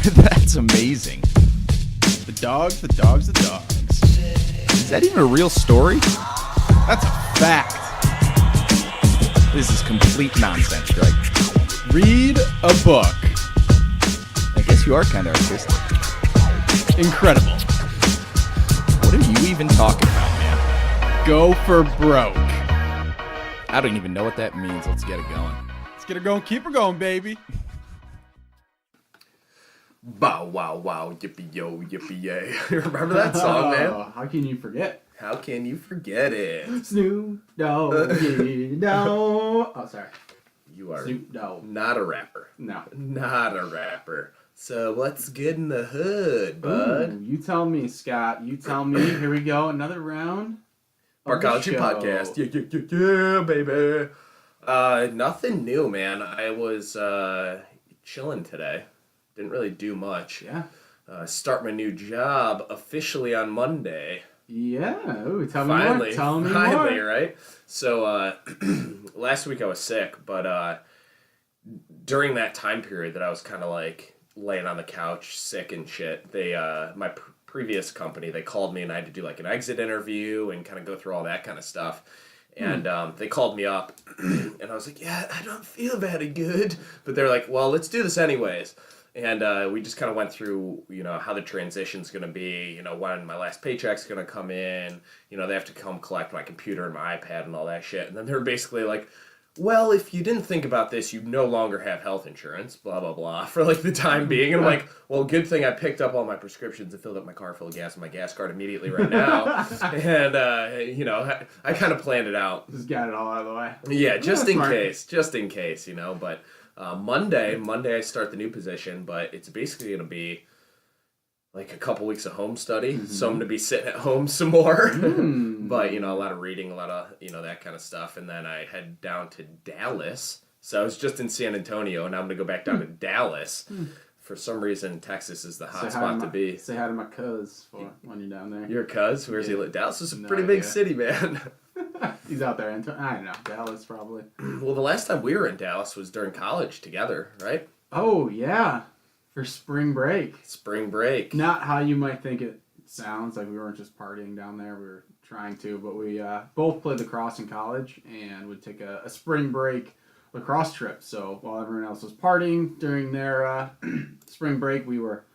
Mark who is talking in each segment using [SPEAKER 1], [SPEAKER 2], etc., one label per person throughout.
[SPEAKER 1] That's amazing. The dogs. Is that even a real story? That's a fact. This is complete nonsense, Greg. Read a book. I guess you are kind of artistic. Incredible. What are you even talking about, man? Go for broke. I don't even know what that means. Let's get it going.
[SPEAKER 2] Let's get her going. Keep her going, baby.
[SPEAKER 3] Bow, wow, wow, yippee, yo, yippee, yay. Remember that song, man?
[SPEAKER 2] How can you forget?
[SPEAKER 3] How can you forget it?
[SPEAKER 2] Snoop Dogg, no. Oh, sorry.
[SPEAKER 3] You are
[SPEAKER 2] Snoop Dogg.
[SPEAKER 3] not a rapper.
[SPEAKER 2] No.
[SPEAKER 3] Not a rapper. So let's get in the hood, bud.
[SPEAKER 2] Ooh, you tell me, Scott. You tell me. Here we go. Another round.
[SPEAKER 3] Parkology Podcast. Yeah, baby. Nothing new, man. I was chilling today. Didn't really do much.
[SPEAKER 2] Yeah.
[SPEAKER 3] Start my new job officially on Monday.
[SPEAKER 2] Yeah. Ooh, tell me
[SPEAKER 3] Finally,
[SPEAKER 2] more. Tell me
[SPEAKER 3] finally,
[SPEAKER 2] more.
[SPEAKER 3] right? So last week I was sick, but during that time period that I was kind of like laying on the couch, sick and shit, they my previous company, they called me and I had to do like an exit interview and kind of go through all that kind of stuff. And they called me up and I was like, yeah, I don't feel very good. But they're like, well, let's do this anyways. And we just kind of went through, how the transition's going to be, when my last paycheck's going to come in, they have to come collect my computer and my iPad and all that shit. And then they were basically like, well, if you didn't think about this, you no longer have health insurance, blah, blah, blah, for like the time being. And I'm like, well, good thing I picked up all my prescriptions and filled up my car full of gas and my gas card immediately right now. And, I kind of planned it out.
[SPEAKER 2] Just got it all out of the way.
[SPEAKER 3] Yeah, just in case, but... Monday I start the new position, but it's basically going to be like a couple weeks of home study. Mm-hmm. So I'm going to be sitting at home some more, but a lot of reading, a lot of, that kind of stuff. And then I head down to Dallas. So I was just in San Antonio and now I'm going to go back down to Dallas. For some reason, Texas is the hot spot to be.
[SPEAKER 2] Say hi to my cuz when you're down there.
[SPEAKER 3] Your cuz? Where's he live? Dallas is a pretty big city, man.
[SPEAKER 2] He's out there. I don't know. Dallas, probably.
[SPEAKER 3] Well, the last time we were in Dallas was during college together, right?
[SPEAKER 2] Oh, yeah. For spring break.
[SPEAKER 3] Spring break.
[SPEAKER 2] Not how you might think it sounds. Like we weren't just partying down there. We were trying to. But we both played lacrosse in college and would take a spring break lacrosse trip. So while everyone else was partying during their spring break, we were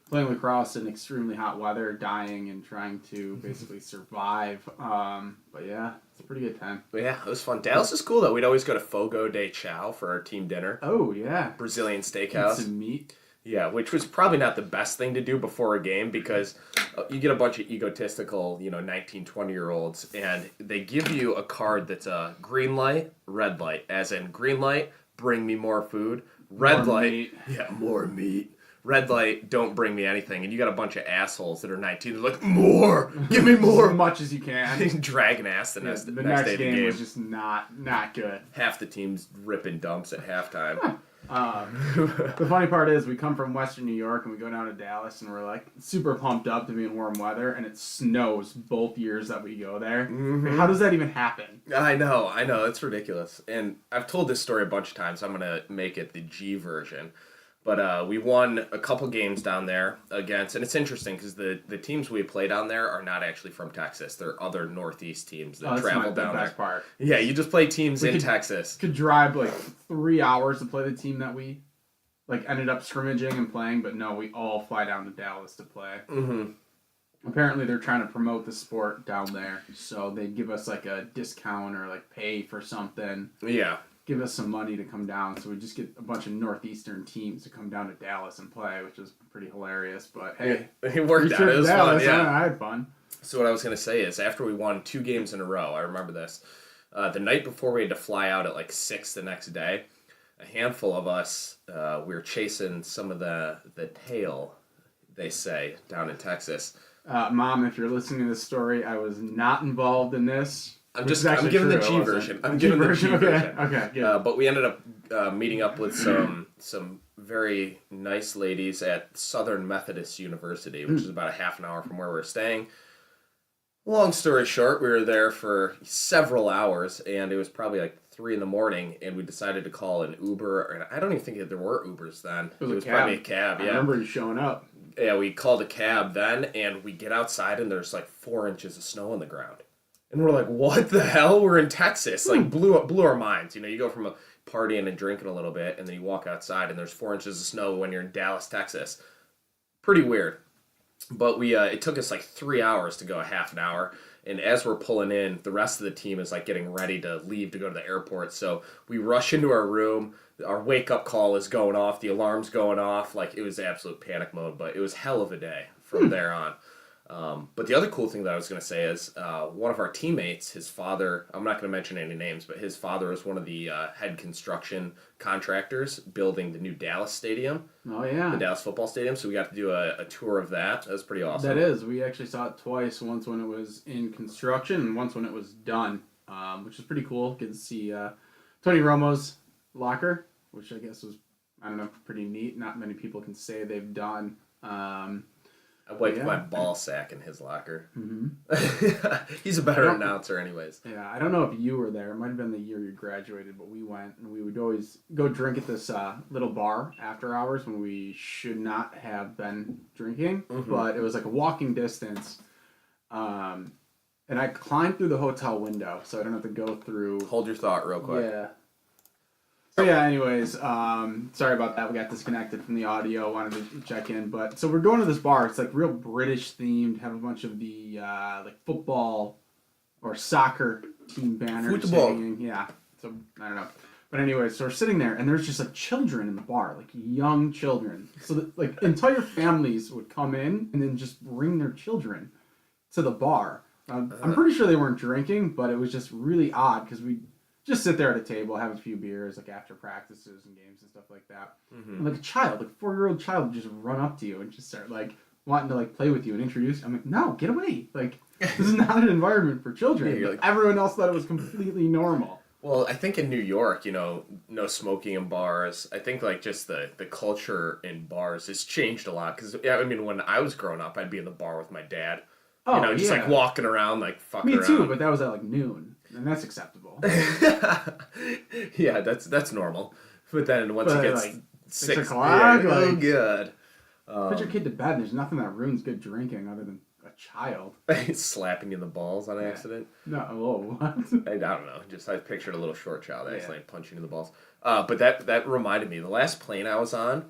[SPEAKER 2] playing lacrosse in extremely hot weather, dying and trying to basically survive. But yeah, it's a pretty good time.
[SPEAKER 3] But yeah, it was fun. Dallas is cool, though. We'd always go to Fogo de Chao for our team dinner.
[SPEAKER 2] Oh, yeah.
[SPEAKER 3] Brazilian steakhouse.
[SPEAKER 2] Some meat.
[SPEAKER 3] Yeah, which was probably not the best thing to do before a game because you get a bunch of egotistical, 19, 20-year-olds, and they give you a card that's a green light, red light. As in, green light, bring me more food. Red light, meat. Yeah, more meat. Red light, don't bring me anything. And you got a bunch of assholes that are 19. They're like, more! Give me more!
[SPEAKER 2] As much as you can.
[SPEAKER 3] Dragging ass the next
[SPEAKER 2] the
[SPEAKER 3] day
[SPEAKER 2] next
[SPEAKER 3] of the
[SPEAKER 2] game
[SPEAKER 3] game.
[SPEAKER 2] was just not good.
[SPEAKER 3] Half the team's ripping dumps at halftime.
[SPEAKER 2] The funny part is we come from Western New York and we go down to Dallas and we're like super pumped up to be in warm weather and it snows both years that we go there. Mm-hmm. How does that even happen?
[SPEAKER 3] I know. It's ridiculous. And I've told this story a bunch of times. I'm going to make it the G version. But we won a couple games down there against, and it's interesting because the teams we play down there are not actually from Texas. They're other Northeast teams that travel down there.
[SPEAKER 2] That's the best part.
[SPEAKER 3] Yeah, you just play teams in Texas.
[SPEAKER 2] Could drive like 3 hours to play the team that we ended up scrimmaging and playing, but no, we all fly down to Dallas to play.
[SPEAKER 3] Mm-hmm.
[SPEAKER 2] Apparently, they're trying to promote the sport down there, so they give us like a discount or like pay for something.
[SPEAKER 3] Yeah.
[SPEAKER 2] Give us some money to come down, so we just get a bunch of Northeastern teams to come down to Dallas and play, which is pretty hilarious. But hey,
[SPEAKER 3] it worked out. It was
[SPEAKER 2] Dallas,
[SPEAKER 3] fun. Yeah,
[SPEAKER 2] I had fun.
[SPEAKER 3] So what I was gonna say is, after we won 2 games in a row, I remember this. The night before we had to fly out at like 6 the next day, a handful of us, we were chasing some of the tail, they say, down in Texas.
[SPEAKER 2] Mom, if you're listening to this story, I was not involved in this.
[SPEAKER 3] I'm giving the G version. I'm giving the G version.
[SPEAKER 2] Okay, good.
[SPEAKER 3] But we ended up meeting up with some very nice ladies at Southern Methodist University, which is about a half an hour from where we're staying. Long story short, we were there for several hours, and it was probably like 3 in the morning, and we decided to call an Uber. And I don't even think that there were Ubers then.
[SPEAKER 2] It was
[SPEAKER 3] probably a cab, yeah.
[SPEAKER 2] I remember you showing up.
[SPEAKER 3] Yeah, we called a cab then, and we get outside, and there's like 4 inches of snow on the ground. And we're like, what the hell? We're in Texas. Like, blew our minds. You know, you go from a partying and drinking a little bit, and then you walk outside, and there's 4 inches of snow when you're in Dallas, Texas. Pretty weird. But we it took us like 3 hours to go a half an hour. And as we're pulling in, the rest of the team is like getting ready to leave to go to the airport. So we rush into our room. Our wake-up call is going off. The alarm's going off. Like, it was absolute panic mode. But it was hell of a day from there on. But the other cool thing that I was going to say is one of our teammates, his father, I'm not going to mention any names, but his father is one of the head construction contractors building the new Dallas stadium.
[SPEAKER 2] Oh, yeah.
[SPEAKER 3] The Dallas football stadium. So we got to do a tour of that. That was pretty awesome.
[SPEAKER 2] That is. We actually saw it twice. Once when it was in construction and once when it was done, which is pretty cool. Get to see Tony Romo's locker, which I guess was, I don't know, pretty neat. Not many people can say they've done.
[SPEAKER 3] I wiped my ball sack in his locker.
[SPEAKER 2] Mm-hmm.
[SPEAKER 3] He's a better announcer anyways.
[SPEAKER 2] Yeah, I don't know if you were there. It might have been the year you graduated, but we went and we would always go drink at this little bar after hours when we should not have been drinking. Mm-hmm. But it was like a walking distance. And I climbed through the hotel window, so I don't have to go through...
[SPEAKER 3] Hold your thought real quick.
[SPEAKER 2] Yeah. So yeah, anyways, sorry about that. We got disconnected from the audio. Wanted to check in, but so we're going to this bar. It's like real British themed. Have a bunch of the like football or soccer team banners.
[SPEAKER 3] Football.
[SPEAKER 2] Hanging. Yeah. So I don't know. But anyways, so we're sitting there, and there's just like children in the bar, like young children. So that, like entire families would come in and then just bring their children to the bar. I'm pretty sure they weren't drinking, but it was just really odd because we just sit there at a table, have a few beers, like after practices and games and stuff like that. Mm-hmm. And like a child, like a 4-year-old child, would just run up to you and just start like wanting to like play with you and introduce you. I'm like, no, get away! Like this is not an environment for children. Yeah, like, everyone else thought it was completely normal.
[SPEAKER 3] Well, I think in New York, you know, no smoking in bars. I think like just the culture in bars has changed a lot. Because yeah, I mean, when I was growing up, I'd be in the bar with my dad.
[SPEAKER 2] Oh,
[SPEAKER 3] you know, just like walking around, like fucking around.
[SPEAKER 2] Me too, but that was at like noon. And that's acceptable.
[SPEAKER 3] Yeah, that's normal. But then once it gets
[SPEAKER 2] like
[SPEAKER 3] 6
[SPEAKER 2] o'clock,
[SPEAKER 3] yeah, oh good.
[SPEAKER 2] Put your kid to bed. There's nothing that ruins good drinking other than a child.
[SPEAKER 3] Slapping you in the balls on accident.
[SPEAKER 2] No, whoa, what?
[SPEAKER 3] I don't know. Just I pictured a little short child accidentally punching you in the balls. But that reminded me. The last plane I was on,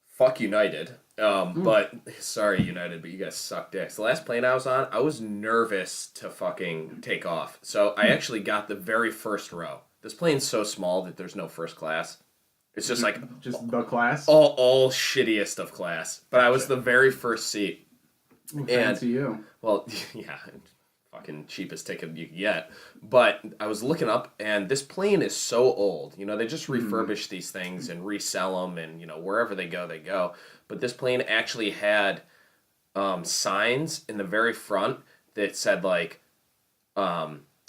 [SPEAKER 3] fuck United. But sorry United, but you guys suck dicks. The last plane I was on, I was nervous to fucking take off. So I actually got the very first row. This plane's so small that there's no first class. It's just like
[SPEAKER 2] just the class,
[SPEAKER 3] all shittiest of class. But I was the very first seat.
[SPEAKER 2] Ooh, fancy you.
[SPEAKER 3] Well, yeah, fucking cheapest ticket you can get. But I was looking up, and this plane is so old. You know, they just refurbish these things and resell them, and you know wherever they go, they go. But this plane actually had signs in the very front that said, like,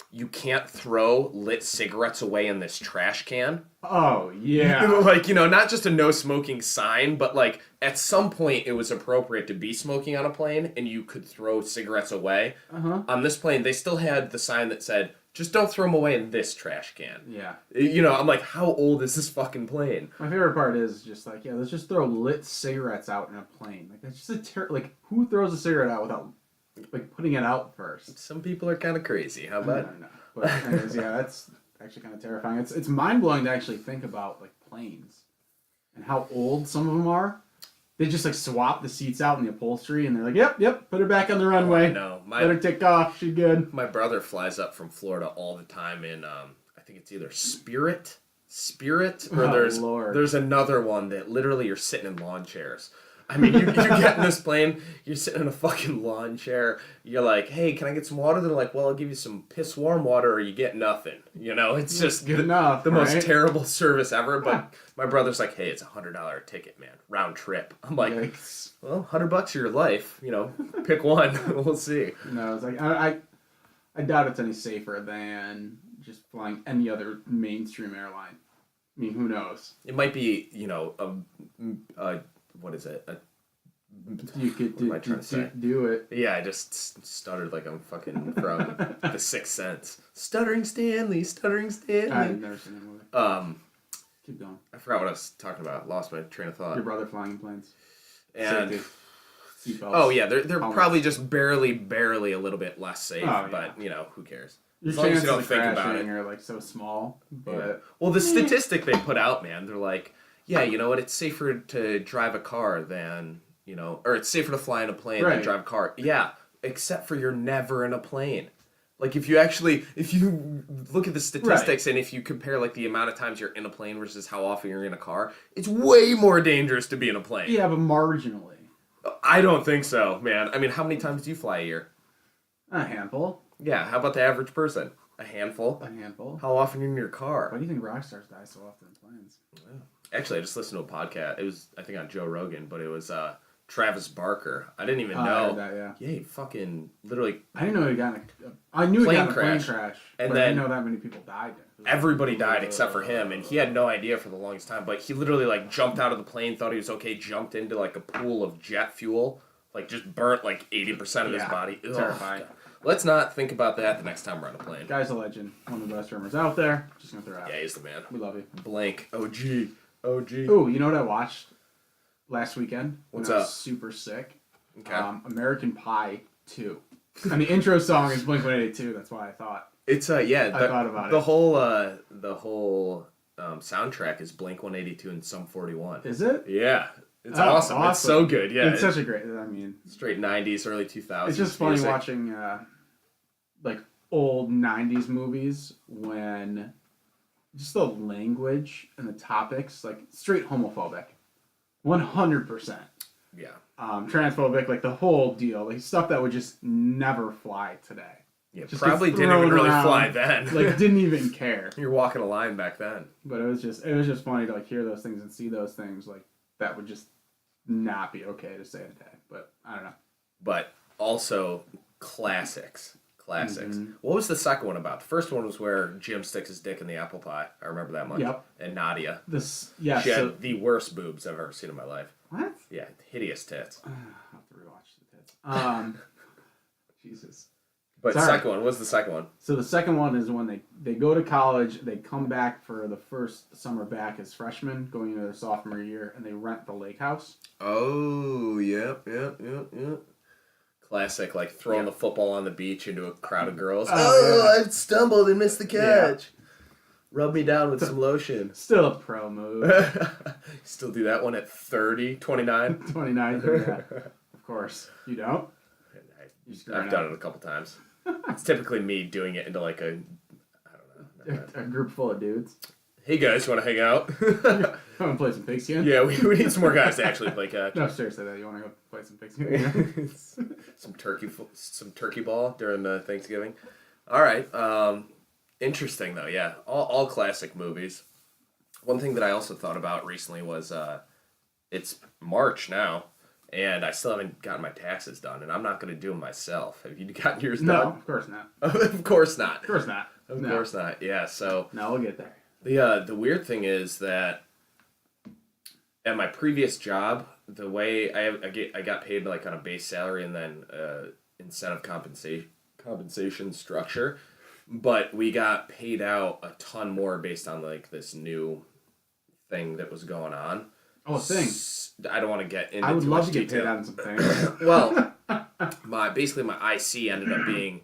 [SPEAKER 3] you can't throw lit cigarettes away in this trash can.
[SPEAKER 2] Oh, yeah.
[SPEAKER 3] Like, you know, not just a no smoking sign, but, like, at some point it was appropriate to be smoking on a plane and you could throw cigarettes away. Uh-huh. On this plane, they still had the sign that said, just don't throw them away in this trash can.
[SPEAKER 2] Yeah.
[SPEAKER 3] You know, I'm like, how old is this fucking plane?
[SPEAKER 2] My favorite part is just like, yeah, let's just throw lit cigarettes out in a plane. Like, that's just like, who throws a cigarette out without, like, putting it out first?
[SPEAKER 3] Some people are kind of crazy. How about?
[SPEAKER 2] I don't know. But anyways, yeah, that's actually kind of terrifying. It's mind-blowing to actually think about, like, planes and how old some of them are. They just, like, swap the seats out in the upholstery, and they're like, yep, put her back on the runway.
[SPEAKER 3] No,
[SPEAKER 2] let her take off. She's good.
[SPEAKER 3] My brother flies up from Florida all the time in, I think it's either Spirit, or there's another one that literally you're sitting in lawn chairs. I mean, you get in this plane, you're sitting in a fucking lawn chair, you're like, hey, can I get some water? They're like, well, I'll give you some piss warm water or you get nothing. You know, it's just
[SPEAKER 2] good enough.
[SPEAKER 3] The most terrible service ever. But my brother's like, hey, it's $100 ticket, man, round trip. I'm like,
[SPEAKER 2] yikes.
[SPEAKER 3] Well, $100 of your life, you know, pick one. We'll see.
[SPEAKER 2] No, it's like, I doubt it's any safer than just flying any other mainstream airline. I mean, who knows?
[SPEAKER 3] It might be, you know, what is it? A
[SPEAKER 2] You could
[SPEAKER 3] What am I trying to say?
[SPEAKER 2] do it.
[SPEAKER 3] Yeah, I just stuttered like I'm fucking from The Sixth Sense. Stuttering Stanley, Stuttering Stanley.
[SPEAKER 2] I've never seen that movie. Keep going.
[SPEAKER 3] I forgot what I was talking about. Lost my train of thought.
[SPEAKER 2] Your brother flying in planes.
[SPEAKER 3] And
[SPEAKER 2] Seatbelts.
[SPEAKER 3] oh yeah, they're
[SPEAKER 2] Helmets.
[SPEAKER 3] probably just barely a little bit less safe.
[SPEAKER 2] Oh, yeah.
[SPEAKER 3] But you know, who cares?
[SPEAKER 2] Your
[SPEAKER 3] As long as
[SPEAKER 2] chances
[SPEAKER 3] you don't
[SPEAKER 2] of
[SPEAKER 3] think about
[SPEAKER 2] crashing
[SPEAKER 3] it.
[SPEAKER 2] are like so small, but
[SPEAKER 3] Yeah. Well, the statistic they put out, man, they're like, yeah, you know what? It's safer to drive a car than, you know, or it's safer to fly in a plane than
[SPEAKER 2] Right.
[SPEAKER 3] drive a car. Yeah, except for you're never in a plane. Like if you look at the statistics and if you compare like the amount of times you're in a plane versus how often you're in a car, it's way more dangerous to be in a plane.
[SPEAKER 2] yeah, but marginally.
[SPEAKER 3] I don't think so, man. I mean, how many times do you fly a year?
[SPEAKER 2] A handful.
[SPEAKER 3] Yeah, how about the average person? A handful.
[SPEAKER 2] A handful.
[SPEAKER 3] How often are you in your car?
[SPEAKER 2] Why do you think rock stars die so often in planes?
[SPEAKER 3] Actually, I just listened to a podcast. It was, I think, on Joe Rogan, but it was Travis Barker. I didn't even
[SPEAKER 2] I
[SPEAKER 3] know.
[SPEAKER 2] heard that, yeah.
[SPEAKER 3] Yeah, he fucking literally.
[SPEAKER 2] I didn't know he got in I knew he
[SPEAKER 3] Plane
[SPEAKER 2] got in a plane
[SPEAKER 3] crash.
[SPEAKER 2] crash,
[SPEAKER 3] And
[SPEAKER 2] but I
[SPEAKER 3] then
[SPEAKER 2] didn't know that many people died.
[SPEAKER 3] Everybody died except for him, and he had no idea for the longest time. But he literally like jumped out of the plane, thought he was okay, jumped into like a pool of jet fuel, like just burnt like 80% of his
[SPEAKER 2] Yeah,
[SPEAKER 3] body. Ugh,
[SPEAKER 2] terrifying.
[SPEAKER 3] God. Let's not think about that the next time we're on a plane.
[SPEAKER 2] Guy's a legend. One of the best drummers out there. Just gonna throw it out.
[SPEAKER 3] Yeah, he's the man.
[SPEAKER 2] We love you.
[SPEAKER 3] Blank. OG. OG.
[SPEAKER 2] Ooh, you know what I watched last weekend?
[SPEAKER 3] What's
[SPEAKER 2] when I
[SPEAKER 3] up?
[SPEAKER 2] was super sick.
[SPEAKER 3] Okay.
[SPEAKER 2] American Pie 2. And the intro song is Blink-182. That's why I thought.
[SPEAKER 3] It's yeah.
[SPEAKER 2] I thought about
[SPEAKER 3] the
[SPEAKER 2] it.
[SPEAKER 3] whole soundtrack is Blink-182 and Sum 41.
[SPEAKER 2] Is it?
[SPEAKER 3] Yeah, it's
[SPEAKER 2] Oh,
[SPEAKER 3] awesome. It's so good. Yeah,
[SPEAKER 2] It's such a great. I mean,
[SPEAKER 3] straight 90s, early 2000s.
[SPEAKER 2] it's just funny
[SPEAKER 3] music.
[SPEAKER 2] watching like old 90s movies when just the language and the topics like straight homophobic. 100%.
[SPEAKER 3] Yeah,
[SPEAKER 2] Transphobic, like the whole deal, like stuff that would just never fly today.
[SPEAKER 3] yeah.
[SPEAKER 2] Just
[SPEAKER 3] Probably
[SPEAKER 2] gets
[SPEAKER 3] didn't even
[SPEAKER 2] thrown
[SPEAKER 3] really
[SPEAKER 2] around,
[SPEAKER 3] fly then.
[SPEAKER 2] Like didn't even care.
[SPEAKER 3] You're walking a line back then.
[SPEAKER 2] But it was just funny to like hear those things and see those things like that would just not be okay to say today. But I don't know.
[SPEAKER 3] But also classics.
[SPEAKER 2] Mhm.
[SPEAKER 3] What was the second one about? The first one was where Jim sticks his dick in the apple pie. I remember that much.
[SPEAKER 2] Yep.
[SPEAKER 3] And Nadia.
[SPEAKER 2] Yeah.
[SPEAKER 3] She
[SPEAKER 2] So
[SPEAKER 3] had the worst boobs I've ever seen in my life.
[SPEAKER 2] what?
[SPEAKER 3] Yeah, hideous tits.
[SPEAKER 2] I'll have to rewatch the tits. Jesus.
[SPEAKER 3] But
[SPEAKER 2] Sorry.
[SPEAKER 3] second one, what's the second one?
[SPEAKER 2] So the second one is when they go to college, they come back for the first summer back as freshmen, going into their sophomore year, and they rent the lake house.
[SPEAKER 3] Oh, yep. Classic, like throwing the football on the beach into a crowd of girls.
[SPEAKER 2] Oh,
[SPEAKER 3] I stumbled and missed the catch. Rub me down with some lotion.
[SPEAKER 2] Still a pro move.
[SPEAKER 3] Still do that one at 30, 29?
[SPEAKER 2] 29, yeah. Of course. You don't?
[SPEAKER 3] I've done it a couple times. It's typically me doing it into like a, I don't know.
[SPEAKER 2] A group full of dudes.
[SPEAKER 3] Hey guys, you want to hang out?
[SPEAKER 2] I want to play some pigskin?
[SPEAKER 3] Yeah, we need some more guys to actually play catch.
[SPEAKER 2] No, seriously, though. You want to go play some pigskin?
[SPEAKER 3] some turkey ball during Thanksgiving. All right. Interesting though. Yeah, all classic movies. One thing that I also thought about recently was it's March now, and I still haven't gotten my taxes done, and I'm not going to do them myself. Have you gotten yours
[SPEAKER 2] No,
[SPEAKER 3] done?
[SPEAKER 2] of course not.
[SPEAKER 3] Of course not.
[SPEAKER 2] Of course not.
[SPEAKER 3] Of
[SPEAKER 2] No.
[SPEAKER 3] course not. Yeah. So
[SPEAKER 2] No, we'll get there.
[SPEAKER 3] the weird thing is that at my previous job, the way I got paid like on a base salary and then incentive compensation structure, but we got paid out a ton more based on like this new thing that was going on.
[SPEAKER 2] Oh, a thing.
[SPEAKER 3] I don't want to get into
[SPEAKER 2] I would
[SPEAKER 3] too
[SPEAKER 2] love
[SPEAKER 3] much
[SPEAKER 2] to get
[SPEAKER 3] detail.
[SPEAKER 2] paid on some things.
[SPEAKER 3] Well, my IC ended up being,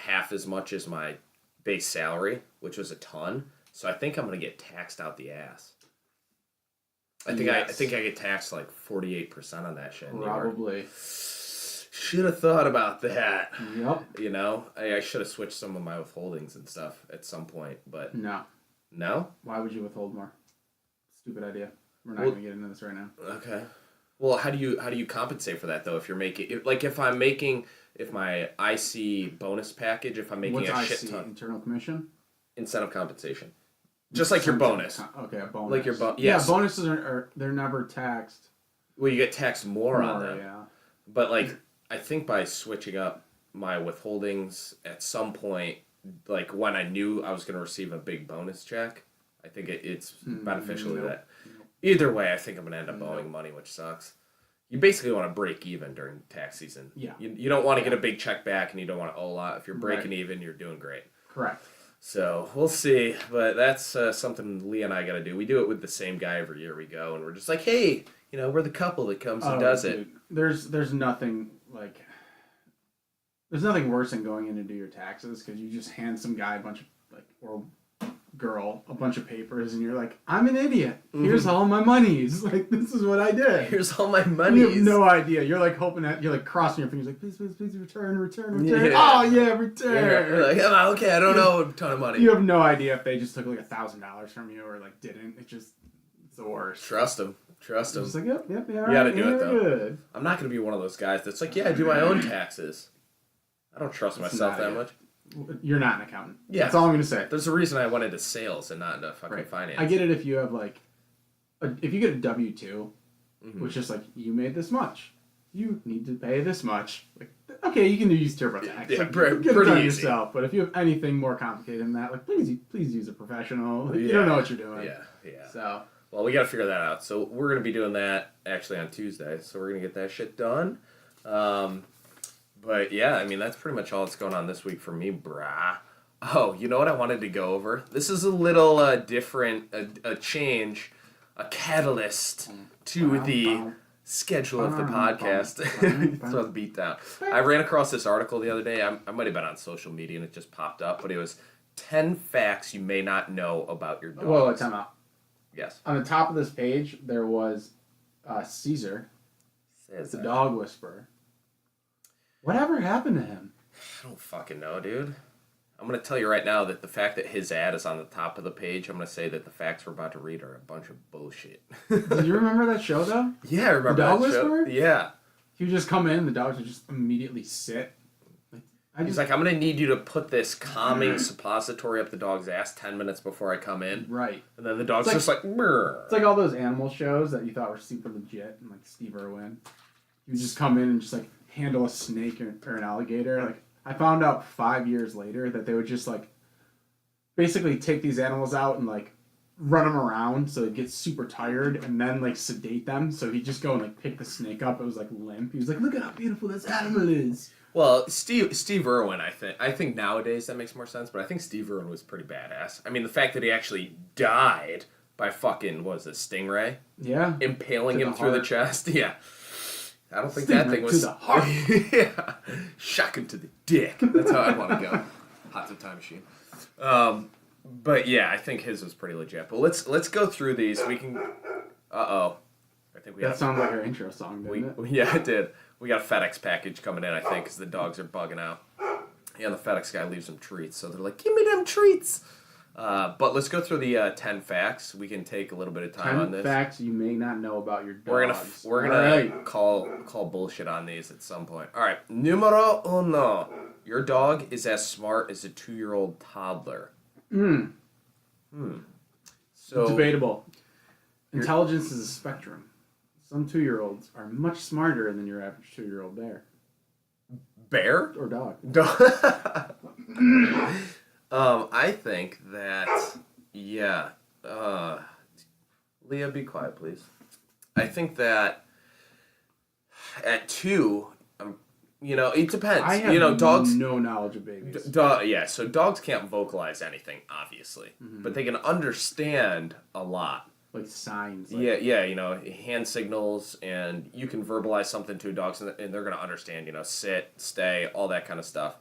[SPEAKER 3] half as much as my base salary, which was a ton. So I think I'm gonna get taxed out the ass. I think I get taxed like 48% on that shit. in New York.
[SPEAKER 2] Probably.
[SPEAKER 3] Should have thought about that.
[SPEAKER 2] Yep.
[SPEAKER 3] I should have switched some of my withholdings and stuff at some point, but
[SPEAKER 2] No.
[SPEAKER 3] no.
[SPEAKER 2] Why would you withhold more? Stupid idea. We're not
[SPEAKER 3] Well-
[SPEAKER 2] going to get into this right now.
[SPEAKER 3] Okay. Well, how do you compensate for that though? If you're making if my IC bonus package, if I'm making
[SPEAKER 2] What's
[SPEAKER 3] a
[SPEAKER 2] IC?
[SPEAKER 3] shit ton
[SPEAKER 2] Internal commission?
[SPEAKER 3] incentive compensation, just like your bonus.
[SPEAKER 2] Okay, a bonus.
[SPEAKER 3] Like your yes.
[SPEAKER 2] Yeah, bonuses are they're never taxed.
[SPEAKER 3] Well, you get taxed more on them.
[SPEAKER 2] Yeah.
[SPEAKER 3] But like, I think by switching up my withholdings at some point, like when I knew I was going to receive a big bonus check, I think it's beneficial
[SPEAKER 2] nope.
[SPEAKER 3] that. Either way, I think I'm going to end up owing money, which sucks. you basically want to break even during tax season.
[SPEAKER 2] Yeah.
[SPEAKER 3] You don't want to get a big check back, and you don't want to owe a lot. If you're breaking
[SPEAKER 2] Right.
[SPEAKER 3] even, you're doing great.
[SPEAKER 2] Correct.
[SPEAKER 3] So we'll see, but that's something Lee and I got to do. We do it with the same guy every year we go, and we're just like, hey, we're the couple that comes and does it.
[SPEAKER 2] There's nothing like. There's nothing worse than going in to do your taxes because you just hand some guy a bunch of or girl a bunch of papers and you're like, I'm an idiot. Here's all my monies. Like, this is what I did.
[SPEAKER 3] Here's all my money.
[SPEAKER 2] You have no idea. You're like hoping that you're like crossing your fingers like, please return.
[SPEAKER 3] Yeah.
[SPEAKER 2] Oh yeah, return.
[SPEAKER 3] You're like, oh, okay, I don't know a ton of money.
[SPEAKER 2] You have no idea if they just took like $1,000 from you or like didn't. It's the worst.
[SPEAKER 3] Trust them.
[SPEAKER 2] It's just like, yep, yeah,
[SPEAKER 3] You
[SPEAKER 2] all right,
[SPEAKER 3] gotta do it,
[SPEAKER 2] yeah,
[SPEAKER 3] though.
[SPEAKER 2] good.
[SPEAKER 3] I'm not going to be one of those guys that's like, yeah, I do my own taxes. I don't trust myself that much.
[SPEAKER 2] You're not an accountant.
[SPEAKER 3] Yeah.
[SPEAKER 2] That's all I'm going to say.
[SPEAKER 3] There's a reason I went into sales and not into fucking finance.
[SPEAKER 2] I get it if you have like, if you get a W-2, which is like, you made this much. You need to pay this much. Like, okay, you can use TurboTax.
[SPEAKER 3] Yeah,
[SPEAKER 2] like,
[SPEAKER 3] pretty
[SPEAKER 2] get it done
[SPEAKER 3] easy.
[SPEAKER 2] yourself. But if you have anything more complicated than that, like, please use a professional. Like,
[SPEAKER 3] Yeah.
[SPEAKER 2] You don't know what you're doing.
[SPEAKER 3] Yeah.
[SPEAKER 2] So.
[SPEAKER 3] Well, we got to figure that out. So we're going to be doing that actually on Tuesday. So we're going to get that shit done. But yeah, I mean, that's pretty much all that's going on this week for me, brah. Oh, you know what I wanted to go over? This is a little different, a change, a catalyst to the schedule of the podcast. So I'm beat down. I ran across this article the other day. I might have been on social media and it just popped up, but it was 10 facts you may not know about your dog.
[SPEAKER 2] Whoa, time out.
[SPEAKER 3] Yes.
[SPEAKER 2] On the top of this page, there was Caesar, the dog whisperer. Whatever happened to him?
[SPEAKER 3] I don't fucking know, dude. I'm going to tell you right now that the fact that his ad is on the top of the page, I'm going to say that the facts we're about to read are a bunch of bullshit.
[SPEAKER 2] Do you remember that show, though?
[SPEAKER 3] Yeah, I remember
[SPEAKER 2] The Dog
[SPEAKER 3] that show.
[SPEAKER 2] Whisperer?
[SPEAKER 3] Yeah.
[SPEAKER 2] He would just come in, the dogs would just immediately sit.
[SPEAKER 3] He's like, I'm going to need you to put this calming suppository up the dog's ass 10 minutes before I come in.
[SPEAKER 2] Right.
[SPEAKER 3] And then the dog's
[SPEAKER 2] It's
[SPEAKER 3] just like, Brr.
[SPEAKER 2] It's like all those animal shows that you thought were super legit, and like Steve Irwin. You would just come in and just like handle a snake or an alligator. Like, I found out 5 years later that they would just like basically take these animals out and like run them around so it gets super tired and then like sedate them. So he'd just go and like pick the snake up. It was like limp. He was like, look at how beautiful this animal is.
[SPEAKER 3] Well, Steve Irwin, I think nowadays that makes more sense, but I think Steve Irwin was pretty badass. I mean, the fact that he actually died by fucking, what was it, stingray?
[SPEAKER 2] Yeah.
[SPEAKER 3] Impaling him through the chest? Yeah. I don't think
[SPEAKER 2] Stingray
[SPEAKER 3] that thing was...
[SPEAKER 2] to the heart.
[SPEAKER 3] Yeah. Shock him to the dick. That's how I want to go. Hot tub time machine. But yeah, I think his was pretty legit. But let's go through these. We can... Uh-oh. I think we
[SPEAKER 2] That sounds like our intro song, didn't it?
[SPEAKER 3] Yeah, it did. We got a FedEx package coming in, I think, because the dogs are bugging out. Yeah, the FedEx guy leaves them treats, so they're like, give me them treats! But let's go through the 10 facts. We can take a little bit of time on
[SPEAKER 2] 10
[SPEAKER 3] this.
[SPEAKER 2] facts you may not know about your dogs.
[SPEAKER 3] We're gonna call bullshit on these at some point. All right, numero uno. Your dog is as smart as a 2-year-old toddler. So
[SPEAKER 2] debatable. Intelligence is a spectrum. Some 2-year-olds are much smarter than your average 2-year-old
[SPEAKER 3] bear
[SPEAKER 2] or dog.
[SPEAKER 3] I think that Leah, be quiet, please. I think that at 2, it depends.
[SPEAKER 2] I have
[SPEAKER 3] dogs.
[SPEAKER 2] no knowledge of babies.
[SPEAKER 3] So dogs can't vocalize anything, obviously, but they can understand a lot.
[SPEAKER 2] Like signs.
[SPEAKER 3] Hand signals, and you can verbalize something to dogs, and they're going to understand, sit, stay, all that kind of stuff.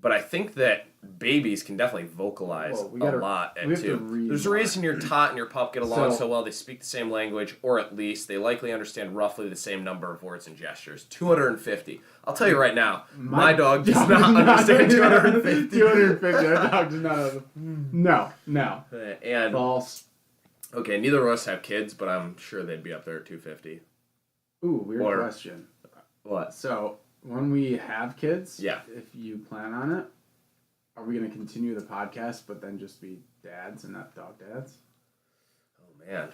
[SPEAKER 3] But I think that babies can definitely vocalize a lot at 2. There's a reason your tot and your pup get along so well. They speak the same language, or at least they likely understand roughly the same number of words and gestures. 250. I'll tell you right now, my dog does not understand 250.
[SPEAKER 2] 250. That dog does not. No.
[SPEAKER 3] And
[SPEAKER 2] false.
[SPEAKER 3] Okay, neither of us have kids, but I'm sure they'd be up there at 250.
[SPEAKER 2] Ooh, weird question.
[SPEAKER 3] What?
[SPEAKER 2] So, when we have kids,
[SPEAKER 3] yeah.
[SPEAKER 2] If you plan on it, are we going to continue the podcast, but then just be dads and not dog dads?
[SPEAKER 3] Oh, man.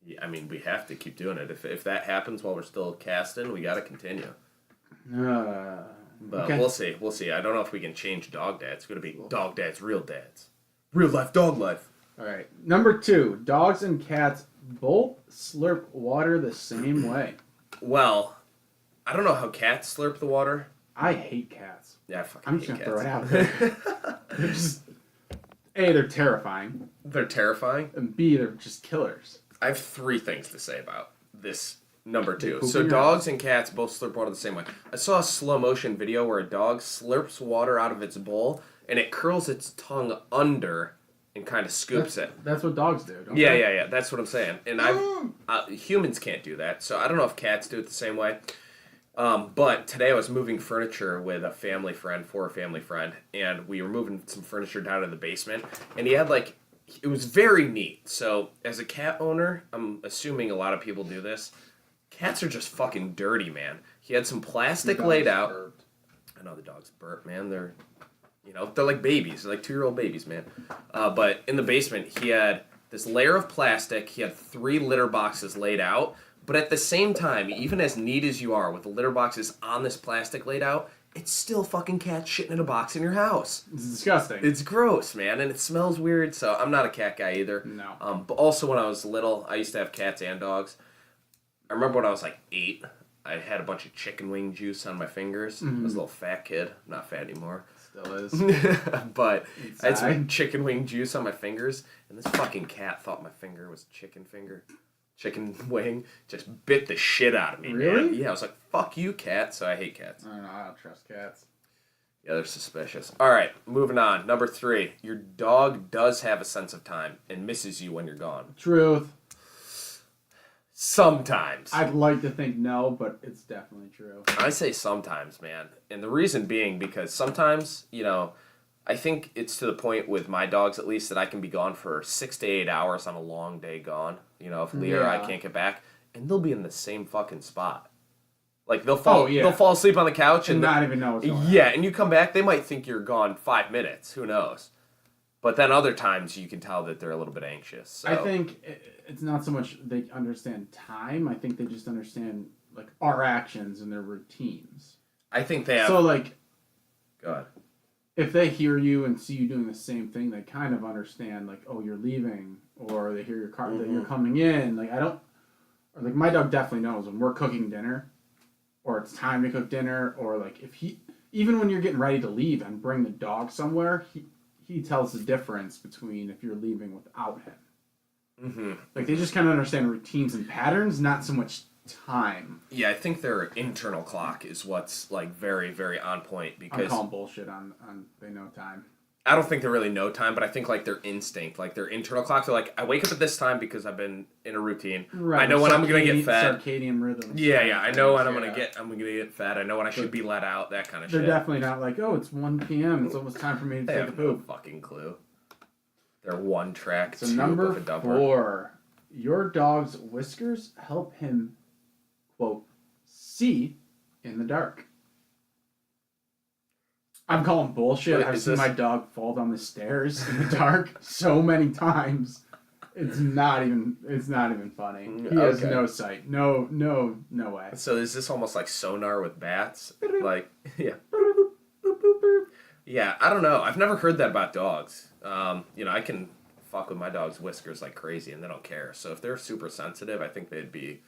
[SPEAKER 3] Yeah, I mean, we have to keep doing it. If that happens while we're still casting, we got to continue. But okay. We'll see. I don't know if we can change dog dads. It's going to be dog dads, real dads. Real life, dog life.
[SPEAKER 2] All right. Number 2, dogs and cats both slurp water the same way.
[SPEAKER 3] Well, I don't know how cats slurp the water.
[SPEAKER 2] I hate cats.
[SPEAKER 3] Yeah, I fucking
[SPEAKER 2] I'm
[SPEAKER 3] hate
[SPEAKER 2] just
[SPEAKER 3] cats.
[SPEAKER 2] gonna throw it out there. They're just they're terrifying,
[SPEAKER 3] They're terrifying.
[SPEAKER 2] and B, they're just killers.
[SPEAKER 3] I have 3 things to say about this number 2.
[SPEAKER 2] poop
[SPEAKER 3] So
[SPEAKER 2] in your
[SPEAKER 3] dogs and cats both slurp water the same way. I saw a slow motion video where a dog slurps water out of its bowl and it curls its tongue under and kind of scoops it.
[SPEAKER 2] That's what dogs do, don't
[SPEAKER 3] Yeah,
[SPEAKER 2] they?
[SPEAKER 3] yeah, yeah. That's what I'm saying. And humans can't do that. So I don't know if cats do it the same way. But today I was moving furniture with a family friend, and we were moving some furniture down to the basement. And he had it was very neat. So as a cat owner, I'm assuming a lot of people do this. Cats are just fucking dirty, man. He had some plastic laid out.
[SPEAKER 2] Burped.
[SPEAKER 3] I know the dogs burp, man. They're like babies. They're like 2-year-old babies, man. But in the basement, he had this layer of plastic. He had 3 litter boxes laid out. But at the same time, even as neat as you are with the litter boxes on this plastic laid out, it's still fucking cat shitting in a box in your house.
[SPEAKER 2] It's disgusting.
[SPEAKER 3] It's gross, man, and it smells weird, so I'm not a cat guy either.
[SPEAKER 2] No.
[SPEAKER 3] But also when I was little, I used to have cats and dogs. I remember when I was 8, I had a bunch of chicken wing juice on my fingers. I was a little fat kid. I'm not fat anymore.
[SPEAKER 2] Still is.
[SPEAKER 3] But I had some
[SPEAKER 2] Inside.
[SPEAKER 3] chicken wing juice on my fingers, and this fucking cat thought my finger was chicken wing, just bit the shit out of me,
[SPEAKER 2] Really?
[SPEAKER 3] man. Yeah, I was like, fuck you, cat, so I hate cats.
[SPEAKER 2] I don't know. I don't trust cats.
[SPEAKER 3] Yeah, they're suspicious. All right, moving on. Number 3, your dog does have a sense of time and misses you when you're gone.
[SPEAKER 2] Truth.
[SPEAKER 3] Sometimes.
[SPEAKER 2] I'd like to think no, but it's definitely true.
[SPEAKER 3] I say sometimes, man. And the reason being because sometimes, I think it's to the point with my dogs, at least, that I can be gone for 6 to 8 hours on a long day gone. If Leah or I can't get back, and they'll be in the same fucking spot. Like they'll fall asleep on the couch
[SPEAKER 2] And not even know what's going on.
[SPEAKER 3] Yeah, and you come back, they might think you're gone 5 minutes. Who knows? But then other times you can tell that they're a little bit anxious. So.
[SPEAKER 2] I think it's not so much they understand time. I think they just understand our actions and their routines.
[SPEAKER 3] I think they have.
[SPEAKER 2] So
[SPEAKER 3] Go ahead.
[SPEAKER 2] if they hear you and see you doing the same thing, they kind of understand oh, you're leaving, or they hear your car that you're coming in. My dog definitely knows when we're cooking dinner, or it's time to cook dinner, or even when you're getting ready to leave and bring the dog somewhere, he tells the difference between if you're leaving without him.
[SPEAKER 3] Mm-hmm.
[SPEAKER 2] They just kind of understand routines and patterns, not so much time.
[SPEAKER 3] Yeah, I think their internal clock is what's very, very on point because
[SPEAKER 2] I'm calling bullshit on they know time.
[SPEAKER 3] I don't think they really know time, but I think their instinct, their internal clock. They're I wake up at this time because I've been in a routine.
[SPEAKER 2] Right.
[SPEAKER 3] I know when I'm gonna get fed.
[SPEAKER 2] Circadian rhythms.
[SPEAKER 3] Yeah. I know when I'm gonna get fed. I know when I should be let out. That kind of shit.
[SPEAKER 2] They're definitely not oh, it's 1 p.m. It's almost time for me to
[SPEAKER 3] They
[SPEAKER 2] take a
[SPEAKER 3] have no
[SPEAKER 2] poop.
[SPEAKER 3] fucking clue. They're one track.
[SPEAKER 2] So
[SPEAKER 3] tube
[SPEAKER 2] number
[SPEAKER 3] of a dumper.
[SPEAKER 2] 4, your dog's whiskers help him, quote, see in the dark. I'm calling bullshit.
[SPEAKER 3] Wait,
[SPEAKER 2] I've
[SPEAKER 3] is
[SPEAKER 2] seen
[SPEAKER 3] this-
[SPEAKER 2] my dog fall down the stairs in the dark so many times. It's not even funny. He has
[SPEAKER 3] Okay.
[SPEAKER 2] no sight. No way.
[SPEAKER 3] So is this almost like sonar with bats? Yeah. Yeah, I don't know. I've never heard that about dogs. I can fuck with my dog's whiskers like crazy and they don't care. So if they're super sensitive, I think they'd be,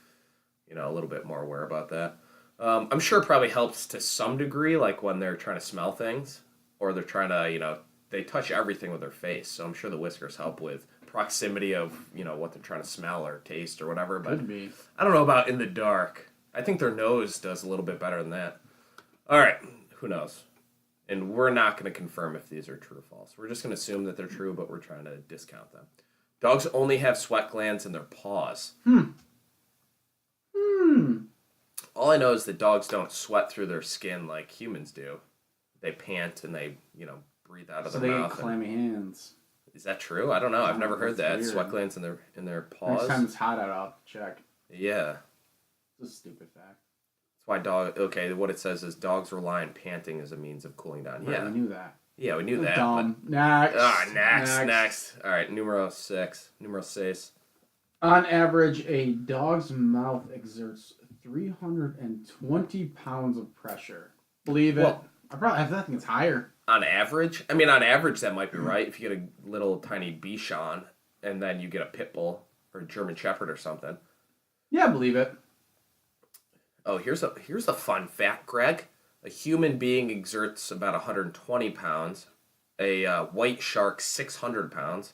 [SPEAKER 3] a little bit more aware about that. I'm sure it probably helps to some degree, when they're trying to smell things or they're trying to, they touch everything with their face. So I'm sure the whiskers help with proximity of, what they're trying to smell or taste or whatever. But
[SPEAKER 2] Could be.
[SPEAKER 3] I don't know about in the dark. I think their nose does a little bit better than that. All right, who knows? And we're not going to confirm if these are true or false. We're just going to assume that they're true, but we're trying to discount them. Dogs only have sweat glands in their paws. All I know is that dogs don't sweat through their skin like humans do. They pant and they, breathe out of
[SPEAKER 2] So
[SPEAKER 3] their
[SPEAKER 2] they get
[SPEAKER 3] mouth.
[SPEAKER 2] clammy hands.
[SPEAKER 3] Is that true? I don't know. I've never heard
[SPEAKER 2] That's
[SPEAKER 3] that.
[SPEAKER 2] weird.
[SPEAKER 3] Sweat glands in their
[SPEAKER 2] Next
[SPEAKER 3] paws.
[SPEAKER 2] time it's hot out, I'll check.
[SPEAKER 3] Yeah.
[SPEAKER 2] It's a stupid fact.
[SPEAKER 3] That's why what it says is dogs rely on panting as a means of cooling down.
[SPEAKER 2] Right,
[SPEAKER 3] Yeah.
[SPEAKER 2] we knew that.
[SPEAKER 3] Yeah, we knew that.
[SPEAKER 2] Dumb.
[SPEAKER 3] But...
[SPEAKER 2] Next.
[SPEAKER 3] Next. All right, numero 6. Numero 6.
[SPEAKER 2] On average, a dog's mouth exerts 320 pounds of pressure. Believe it?
[SPEAKER 3] Well-
[SPEAKER 2] I think it's higher.
[SPEAKER 3] On average? I mean, on average, that might be right. If you get a little tiny Bichon and then you get a Pit Bull or a German Shepherd or something.
[SPEAKER 2] Yeah, I believe it.
[SPEAKER 3] Oh, here's a fun fact, Greg. A human being exerts about 120 pounds. A white shark 600 pounds.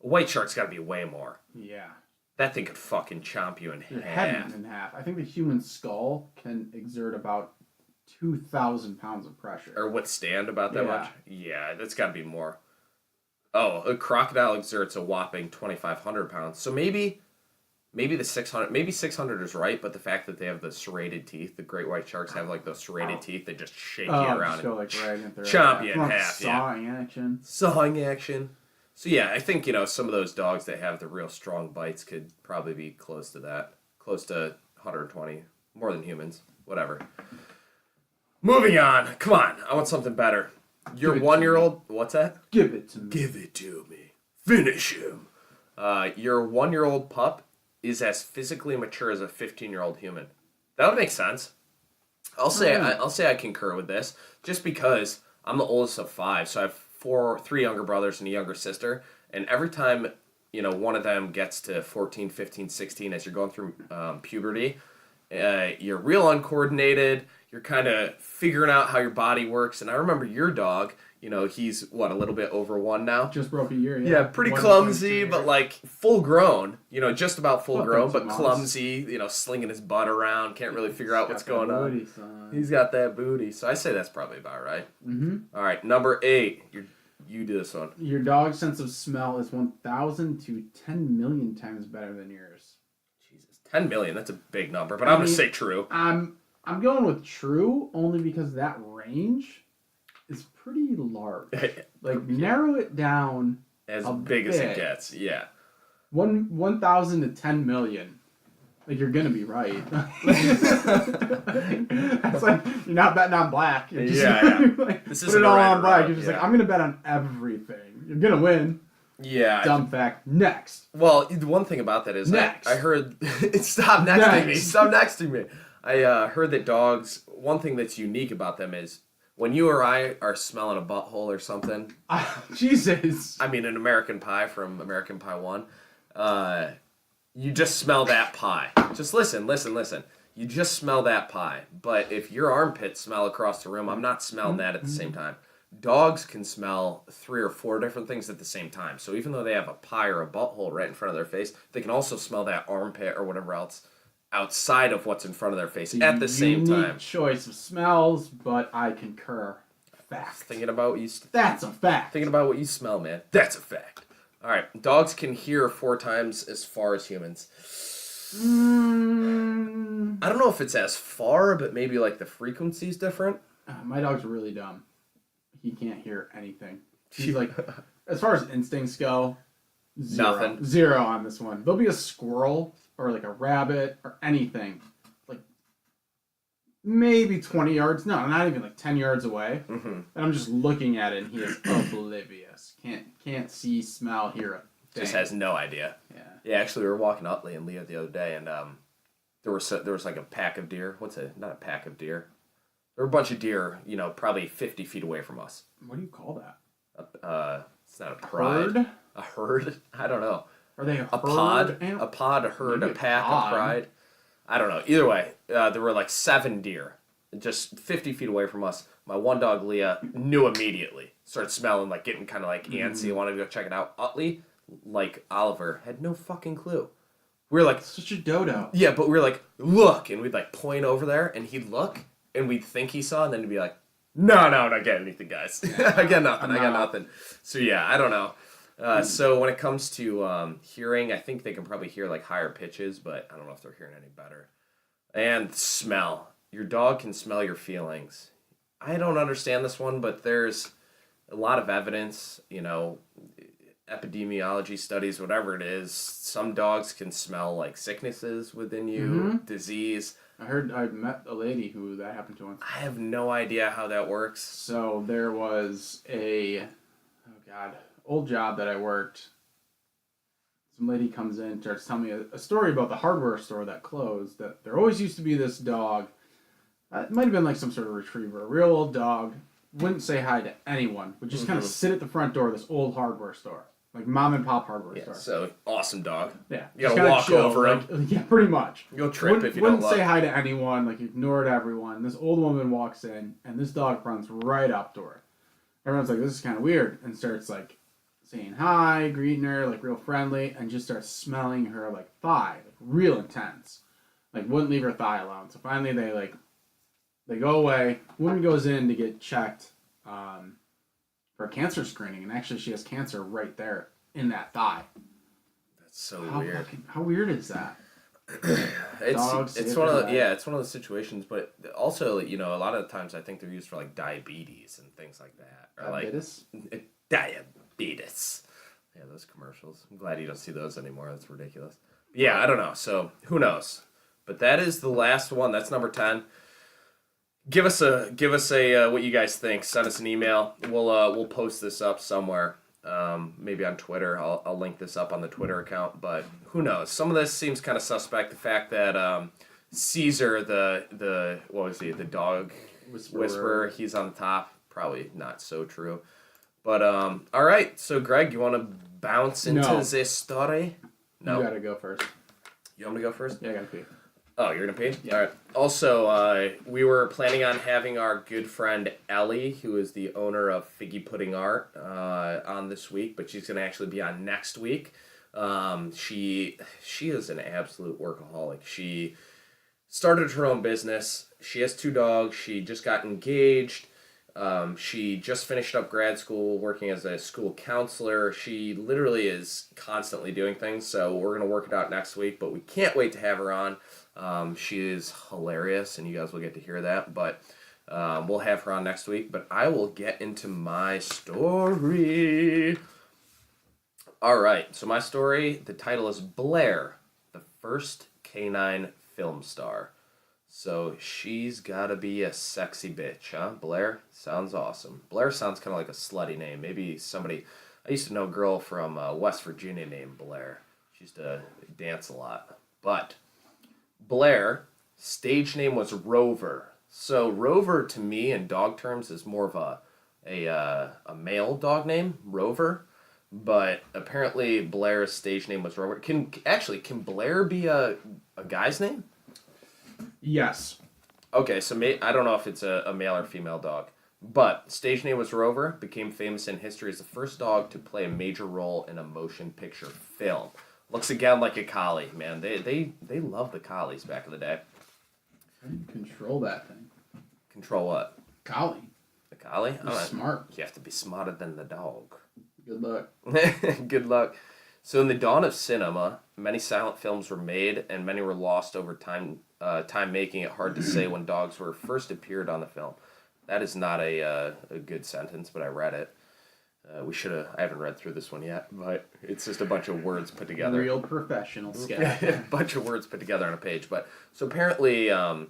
[SPEAKER 3] A white shark's got to be way more.
[SPEAKER 2] Yeah.
[SPEAKER 3] That thing could fucking chomp you in
[SPEAKER 2] You're
[SPEAKER 3] half.
[SPEAKER 2] heavy in half. I think the human skull can exert about 2,000 pounds of pressure.
[SPEAKER 3] Or withstand about that
[SPEAKER 2] Yeah.
[SPEAKER 3] much? Yeah, that's got to be more. Oh, a crocodile exerts a whopping 2,500 pounds. So maybe the 600, maybe 600 is right, but the fact that they have the serrated teeth, the great white sharks have like those serrated teeth, they just shake you around
[SPEAKER 2] Just go like right in there.
[SPEAKER 3] chomp you in half.
[SPEAKER 2] Sawing action.
[SPEAKER 3] Sawing action. So yeah, I think, some of those dogs that have the real strong bites could probably be close to that. Close to 120. More than humans. Whatever. Moving on. Come on. I want something better. Your 1-year-old... What's that?
[SPEAKER 2] Give it to me.
[SPEAKER 3] Give it to me. Finish him. Your 1-year-old pup is as physically mature as a 15-year-old human. That would make sense. I'll say I concur with this, just because I'm the oldest of 5, so I have 3 younger brothers and a younger sister, and every time one of them gets to 14, 15, 16, as you're going through puberty, you're real uncoordinated. You're kind of figuring out how your body works, and I remember your dog. He's a little bit over 1 now.
[SPEAKER 2] Just broke a year.
[SPEAKER 3] Yeah, pretty clumsy, but like full grown. Just about full grown, but
[SPEAKER 2] months.
[SPEAKER 3] Clumsy. Slinging his butt around, can't really figure out what's going on.
[SPEAKER 2] Son.
[SPEAKER 3] He's got that booty, so I say that's probably about right.
[SPEAKER 2] Mm-hmm.
[SPEAKER 3] All right, number 8. You do this one.
[SPEAKER 2] Your dog's sense of smell is 1,000 to 10 million times better than yours.
[SPEAKER 3] Jesus, 10 million. That's a big number, but I'm gonna say true.
[SPEAKER 2] I'm going with true only because that range is pretty large. Narrow it down
[SPEAKER 3] As
[SPEAKER 2] a
[SPEAKER 3] big as it
[SPEAKER 2] bit.
[SPEAKER 3] gets. Yeah.
[SPEAKER 2] 1,000 to 10 million. You're gonna be right. It's like you're not betting on black. You're just
[SPEAKER 3] This
[SPEAKER 2] put
[SPEAKER 3] isn't
[SPEAKER 2] it all
[SPEAKER 3] right
[SPEAKER 2] on
[SPEAKER 3] or
[SPEAKER 2] black.
[SPEAKER 3] wrong,
[SPEAKER 2] You're just like, I'm gonna bet on everything. You're gonna win.
[SPEAKER 3] Yeah.
[SPEAKER 2] Dumb fact. Next.
[SPEAKER 3] Well, the one thing about that is
[SPEAKER 2] Next.
[SPEAKER 3] I heard... Stop nexting me. Stop nexting me. I heard that dogs... One thing that's unique about them is when you or I are smelling a butthole or something...
[SPEAKER 2] Jesus.
[SPEAKER 3] I mean, an American Pie from American Pie 1. You just smell that pie. Just listen. You just smell that pie. But if your armpits smell across the room, I'm not smelling that at the same time. Dogs can smell 3 or 4 different things at the same time. So even though they have a pie or a butthole right in front of their face, they can also smell that armpit or whatever else outside of what's in front of their face at the same time.
[SPEAKER 2] Choice of smells, but I concur. Fact.
[SPEAKER 3] Thinking about what you...
[SPEAKER 2] That's a fact.
[SPEAKER 3] Thinking about what you smell, man. That's a fact. All right. Dogs can hear 4 times as far as humans. I don't know if it's as far, but maybe like the frequency's different.
[SPEAKER 2] My dog's really dumb. He can't hear anything. He's like, as far as instincts go,
[SPEAKER 3] Nothing.
[SPEAKER 2] 0 on this one. There'll be a squirrel or like a rabbit or anything, like maybe 20 yards. No, not even like 10 yards away. Mm-hmm. And I'm just looking at it, and he is oblivious. Can't see, smell, hear it.
[SPEAKER 3] Just has no idea.
[SPEAKER 2] Yeah.
[SPEAKER 3] Yeah. Actually, we were walking Utley and Leah the other day, and there was like a pack of deer. Not a pack of deer. There were a bunch of deer, probably 50 feet away from us.
[SPEAKER 2] What do you call that?
[SPEAKER 3] It's not a pride.
[SPEAKER 2] Herd?
[SPEAKER 3] A herd? I don't know.
[SPEAKER 2] Are they a
[SPEAKER 3] pod?
[SPEAKER 2] herd?
[SPEAKER 3] A pod, a herd,
[SPEAKER 2] Maybe
[SPEAKER 3] a pack,
[SPEAKER 2] pod.
[SPEAKER 3] a pride. I don't know. Either way, there were like 7 deer, just 50 feet away from us. My one dog, Leah, knew immediately. Started smelling, like getting kind of like antsy. Wanted to go check it out. Utley, like Oliver, had no fucking clue. We were like...
[SPEAKER 2] Such a dodo.
[SPEAKER 3] Yeah, but we were like, look. And we'd like point over there, and he'd look, and we'd think he saw, and then he'd be like, no, I don't get anything, guys. I got nothing. So yeah, I don't know. So when it comes to hearing, I think they can probably hear like higher pitches, but I don't know if they're hearing any better. And smell. Your dog can smell your feelings. I don't understand this one, but there's a lot of evidence, epidemiology studies, whatever it is. Some dogs can smell like sicknesses within you, disease.
[SPEAKER 2] I met a lady who that happened to once.
[SPEAKER 3] I have no idea how that works.
[SPEAKER 2] So there was old job that I worked. Some lady comes in, starts telling me a story about the hardware store that closed, that there always used to be this dog. It might have been like some sort of retriever, a real old dog. Wouldn't say hi to anyone. Would just kind of sit at the front door of this old hardware store. like mom and pop hardware store.
[SPEAKER 3] So awesome dog.
[SPEAKER 2] Yeah,
[SPEAKER 3] You gotta
[SPEAKER 2] just kinda
[SPEAKER 3] walk
[SPEAKER 2] chill,
[SPEAKER 3] over
[SPEAKER 2] like, yeah, pretty much.
[SPEAKER 3] You'll trip if you don't
[SPEAKER 2] wouldn't
[SPEAKER 3] love
[SPEAKER 2] say
[SPEAKER 3] it.
[SPEAKER 2] hi to anyone. Like ignored everyone. This old woman walks in, and this dog runs right up to her. Everyone's like, "This is kind of weird," and starts like saying hi, greeting her, like real friendly, and just starts smelling her like thigh, like real intense. Like wouldn't leave her thigh alone. So finally, they go away. Woman goes in to get checked for a cancer screening, and actually she has cancer right there in that thigh.
[SPEAKER 3] That's so weird.
[SPEAKER 2] How weird is that?
[SPEAKER 3] It's one of those situations, but also a lot of the times I think they're used for like diabetes and things like that, or
[SPEAKER 2] Diabetes?
[SPEAKER 3] like diabetes. Yeah, those commercials. I'm glad you don't see those anymore. That's ridiculous. Yeah, I don't know. So who knows? But that is the last one. That's number 10. Give us a what you guys think. Send us an email. We'll post this up somewhere. Maybe on Twitter. I'll link this up on the Twitter account. But who knows? Some of this seems kind of suspect. The fact that Caesar, the what was he? The dog whisperer. He's on the top. Probably not so true. But all right. So Greg, you want to bounce into this story? No.
[SPEAKER 2] You gotta go first.
[SPEAKER 3] You want me to go first?
[SPEAKER 2] Yeah, I gotta pee.
[SPEAKER 3] Oh, you're gonna pee?
[SPEAKER 2] Yeah.
[SPEAKER 3] All right. Also, we were planning on having our good friend Ellie, who is the owner of Figgy Pudding Art, on this week, but she's gonna actually be on next week. She is an absolute workaholic. She started her own business. She has 2 dogs. She just got engaged. She just finished up grad school working as a school counselor. She literally is constantly doing things, so we're going to work it out next week, but we can't wait to have her on. She is hilarious, and you guys will get to hear that, but we'll have her on next week. But I will get into my story. All right, so my story, the title is Blair, the first canine film star. So she's got to be a sexy bitch, huh? Blair? Sounds awesome. Blair sounds kind of like a slutty name. Maybe somebody... I used to know a girl from West Virginia named Blair. She used to dance a lot. But Blair, stage name was Rover. So Rover, to me, in dog terms, is more of a male dog name, Rover. But apparently Blair's stage name was Rover. Can Blair be a guy's name?
[SPEAKER 2] Yes.
[SPEAKER 3] Okay, so I don't know if it's a male or female dog. But stage name was Rover, became famous in history as the first dog to play a major role in a motion picture film. Looks again like a collie, man. They loved the collies back in the day.
[SPEAKER 2] How do you control that thing?
[SPEAKER 3] Control what?
[SPEAKER 2] Collie.
[SPEAKER 3] The collie?
[SPEAKER 2] You're smart.
[SPEAKER 3] You have to be smarter than the dog.
[SPEAKER 2] Good luck.
[SPEAKER 3] Good luck. So in the dawn of cinema, many silent films were made, and many were lost over time making it hard to say when dogs were first appeared on the film. That is not a good sentence, but I read it. I haven't read through this one yet, but it's just a bunch of words put together.
[SPEAKER 2] Real professional scat.
[SPEAKER 3] A bunch of words put together on a page. But so apparently, a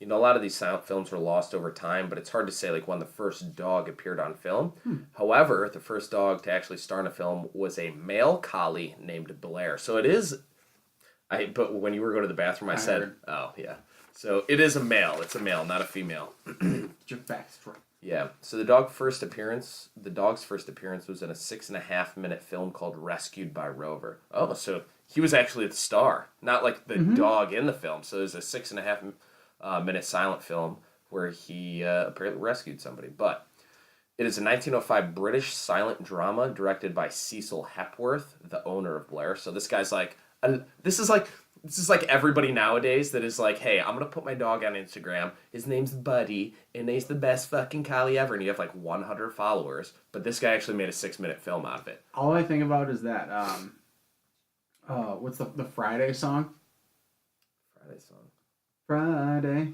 [SPEAKER 3] lot of these silent films were lost over time, but it's hard to say like when the first dog appeared on film. However, the first dog to actually star in a film was a male collie named Blair. So it is. But when you were going to the bathroom, I said,
[SPEAKER 2] heard.
[SPEAKER 3] "Oh yeah." So it is a male. It's a male, not a female.
[SPEAKER 2] Your facts right.
[SPEAKER 3] Yeah. So the dog's first appearance was in a 6.5 minute film called Rescued by Rover. Oh, so he was actually the star, not like the dog in the film. So there's a 6.5 minute silent film where he apparently rescued somebody. But it is a 1905 British silent drama directed by Cecil Hepworth, the owner of Blair. So this guy's like, this is like everybody nowadays that is like, hey, I'm going to put my dog on Instagram. His name's Buddy, and he's the best fucking collie ever. And you have like 100 followers. But this guy actually made a 6-minute film out of it.
[SPEAKER 2] All I think about is that, what's the Friday song? Friday.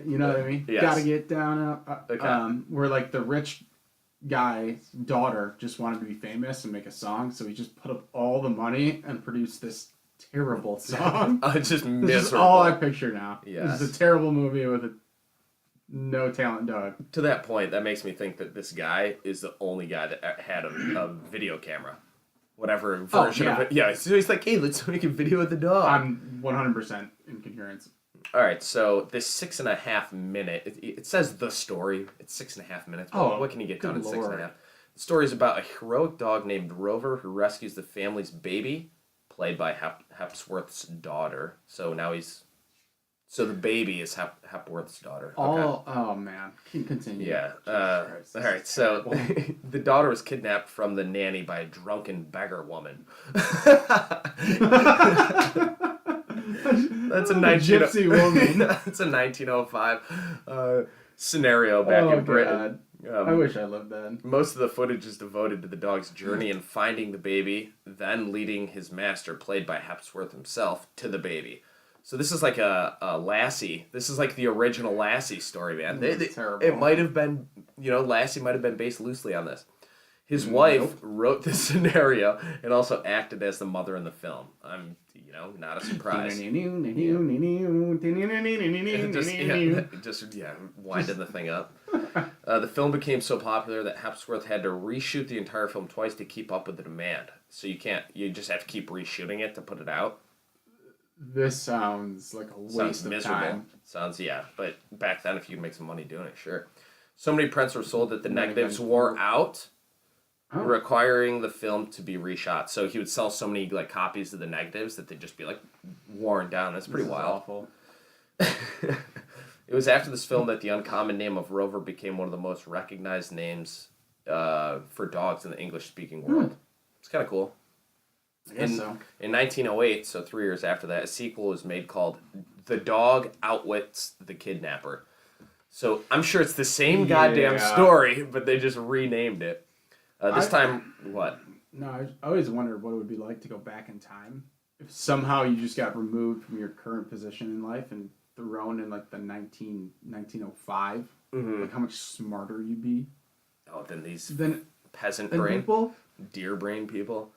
[SPEAKER 2] You know what I mean?
[SPEAKER 3] Yes.
[SPEAKER 2] Gotta get down.
[SPEAKER 3] Okay.
[SPEAKER 2] Where like the rich guy's daughter just wanted to be famous and make a song, so he just put up all the money and produced this terrible song.
[SPEAKER 3] It's just miserable.
[SPEAKER 2] This is all I picture now.
[SPEAKER 3] Yes.
[SPEAKER 2] This is a terrible movie with a no talent dog.
[SPEAKER 3] To that point, that makes me think that this guy is the only guy that had a video camera. Whatever version of it. Yeah, so he's like, hey, let's make a video of the dog.
[SPEAKER 2] I'm 100% in concurrence.
[SPEAKER 3] All right, so this 6.5 minute, it says the story. It's 6.5 minutes. But what can you get done in 6.5? The story is about a heroic dog named Rover who rescues the family's baby, played by Hepworth's daughter. So now so the baby is Hepworth's daughter.
[SPEAKER 2] Oh man, can continue.
[SPEAKER 3] Yeah.
[SPEAKER 2] Jesus Christ,
[SPEAKER 3] All right. So the daughter was kidnapped from the nanny by a drunken beggar woman. That's a
[SPEAKER 2] gypsy woman.
[SPEAKER 3] That's a 1905 scenario back in Britain.
[SPEAKER 2] I wish I lived then.
[SPEAKER 3] Most of the footage is devoted to the dog's journey in finding the baby, then leading his master, played by Hepworth himself, to the baby. So this is like a Lassie. This is like the original Lassie story, man.
[SPEAKER 2] Terrible.
[SPEAKER 3] It might have been, Lassie might have been based loosely on this. His wife wrote this scenario and also acted as the mother in the film. I'm, not a surprise. just winding the thing up. The film became so popular that Hepworth had to reshoot the entire film twice to keep up with the demand. So you just have to keep reshooting it to put it out.
[SPEAKER 2] This sounds like a waste of time.
[SPEAKER 3] Sounds, but back then if you could make some money doing it, sure. So many prints were sold that the negatives wore out, requiring the film to be reshot. So he would sell so many copies of the negatives that they'd just be worn down. That's pretty wild.
[SPEAKER 2] Awful.
[SPEAKER 3] It was after this film that the uncommon name of Rover became one of the most recognized names for dogs in the English-speaking world. It's kind of cool.
[SPEAKER 2] I guess so.
[SPEAKER 3] In 1908, so 3 years after that, a sequel was made called The Dog Outwits the Kidnapper. So I'm sure it's the same goddamn story, but they just renamed it. This time, what?
[SPEAKER 2] No, I always wondered what it would be like to go back in time. If somehow you just got removed from your current position in life and thrown in the 1905, how much smarter you'd be.
[SPEAKER 3] Oh, than these peasant
[SPEAKER 2] than
[SPEAKER 3] brain,
[SPEAKER 2] people?
[SPEAKER 3] deer brain people.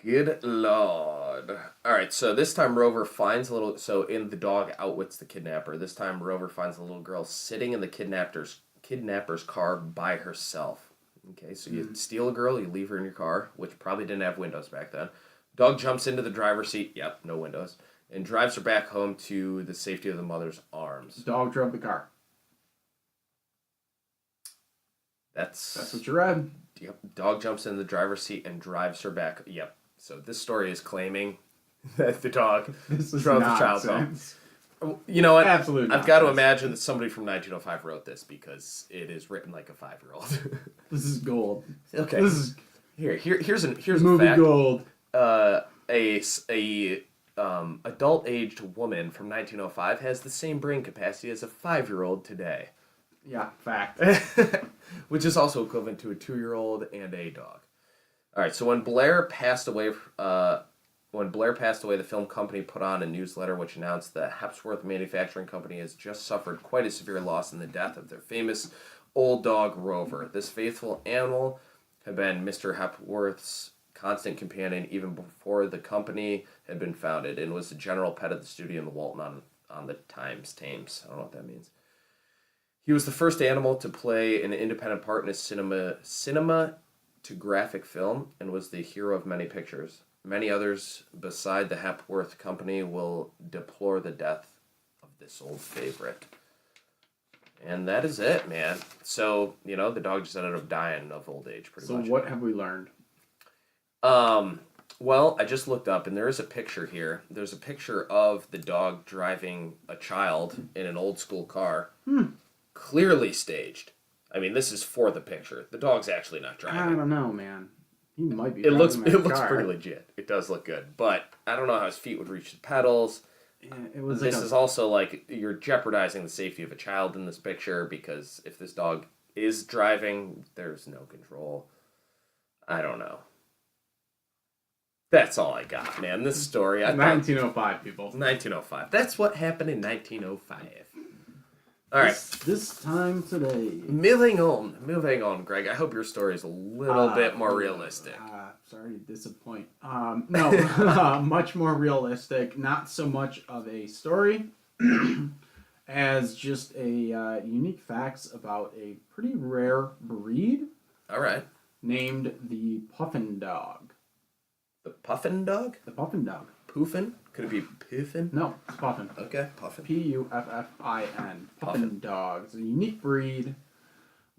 [SPEAKER 3] Good Lord. All right, so this time Rover finds in The Dog Outwits the Kidnapper, this time Rover finds a little girl sitting in the kidnapper's car by herself. Okay, so you steal a girl, you leave her in your car, which probably didn't have windows back then. Dog jumps into the driver's seat, yep, no windows, and drives her back home to the safety of the mother's arms.
[SPEAKER 2] Dog drove the car. That's what you read.
[SPEAKER 3] Yep, dog jumps in the driver's seat and drives her back. Yep. So this story is claiming that the dog drove the child home. You know what?
[SPEAKER 2] Absolutely.
[SPEAKER 3] I've got to imagine that somebody from 1905 wrote this because it is written like a 5-year-old.
[SPEAKER 2] This is gold.
[SPEAKER 3] Okay.
[SPEAKER 2] This is
[SPEAKER 3] here's
[SPEAKER 2] movie
[SPEAKER 3] a fact.
[SPEAKER 2] gold.
[SPEAKER 3] A adult aged woman from 1905 has the same brain capacity as a 5-year-old today.
[SPEAKER 2] Yeah, fact.
[SPEAKER 3] Which is also equivalent to a 2-year-old and a dog. All right, so when Blair passed away, the film company put on a newsletter which announced that Hepworth Manufacturing Company has just suffered quite a severe loss in the death of their famous old dog Rover. This faithful animal had been Mr. Hepworth's constant companion even before the company had been founded and was the general pet of the studio in the Walton on the Thames. I don't know what that means. He was the first animal to play an independent part in a cinematographic film and was the hero of many pictures. Many others beside the Hepworth Company will deplore the death of this old favorite. And that is it, man. So, the dog just ended up dying of old age, pretty much.
[SPEAKER 2] So what have we learned?
[SPEAKER 3] Well, I just looked up, and there is a picture here. There's a picture of the dog driving a child in an old school car. Clearly staged. I mean, this is for the picture. The dog's actually not driving.
[SPEAKER 2] I don't know, man. He might be.
[SPEAKER 3] It looks pretty legit. It does look good, but I don't know how his feet would reach the pedals.
[SPEAKER 2] Yeah, it was.
[SPEAKER 3] This is also you're jeopardizing the safety of a child in this picture because if this dog is driving, there's no control. I don't know. That's all I got, man. This story.
[SPEAKER 2] 1905, people.
[SPEAKER 3] 1905. That's what happened in 1905. All right.
[SPEAKER 2] This time today.
[SPEAKER 3] Moving on, Greg. I hope your story is a little bit more realistic.
[SPEAKER 2] Sorry to disappoint. No, much more realistic. Not so much of a story as just a unique facts about a pretty rare breed.
[SPEAKER 3] All right.
[SPEAKER 2] Named the Puffin Dog.
[SPEAKER 3] The Puffin Dog?
[SPEAKER 2] The Puffin Dog.
[SPEAKER 3] Puffin? Could it be Puffin?
[SPEAKER 2] No, it's Puffin.
[SPEAKER 3] Okay, Puffin.
[SPEAKER 2] Puffin. Puffin Dog. It's a unique breed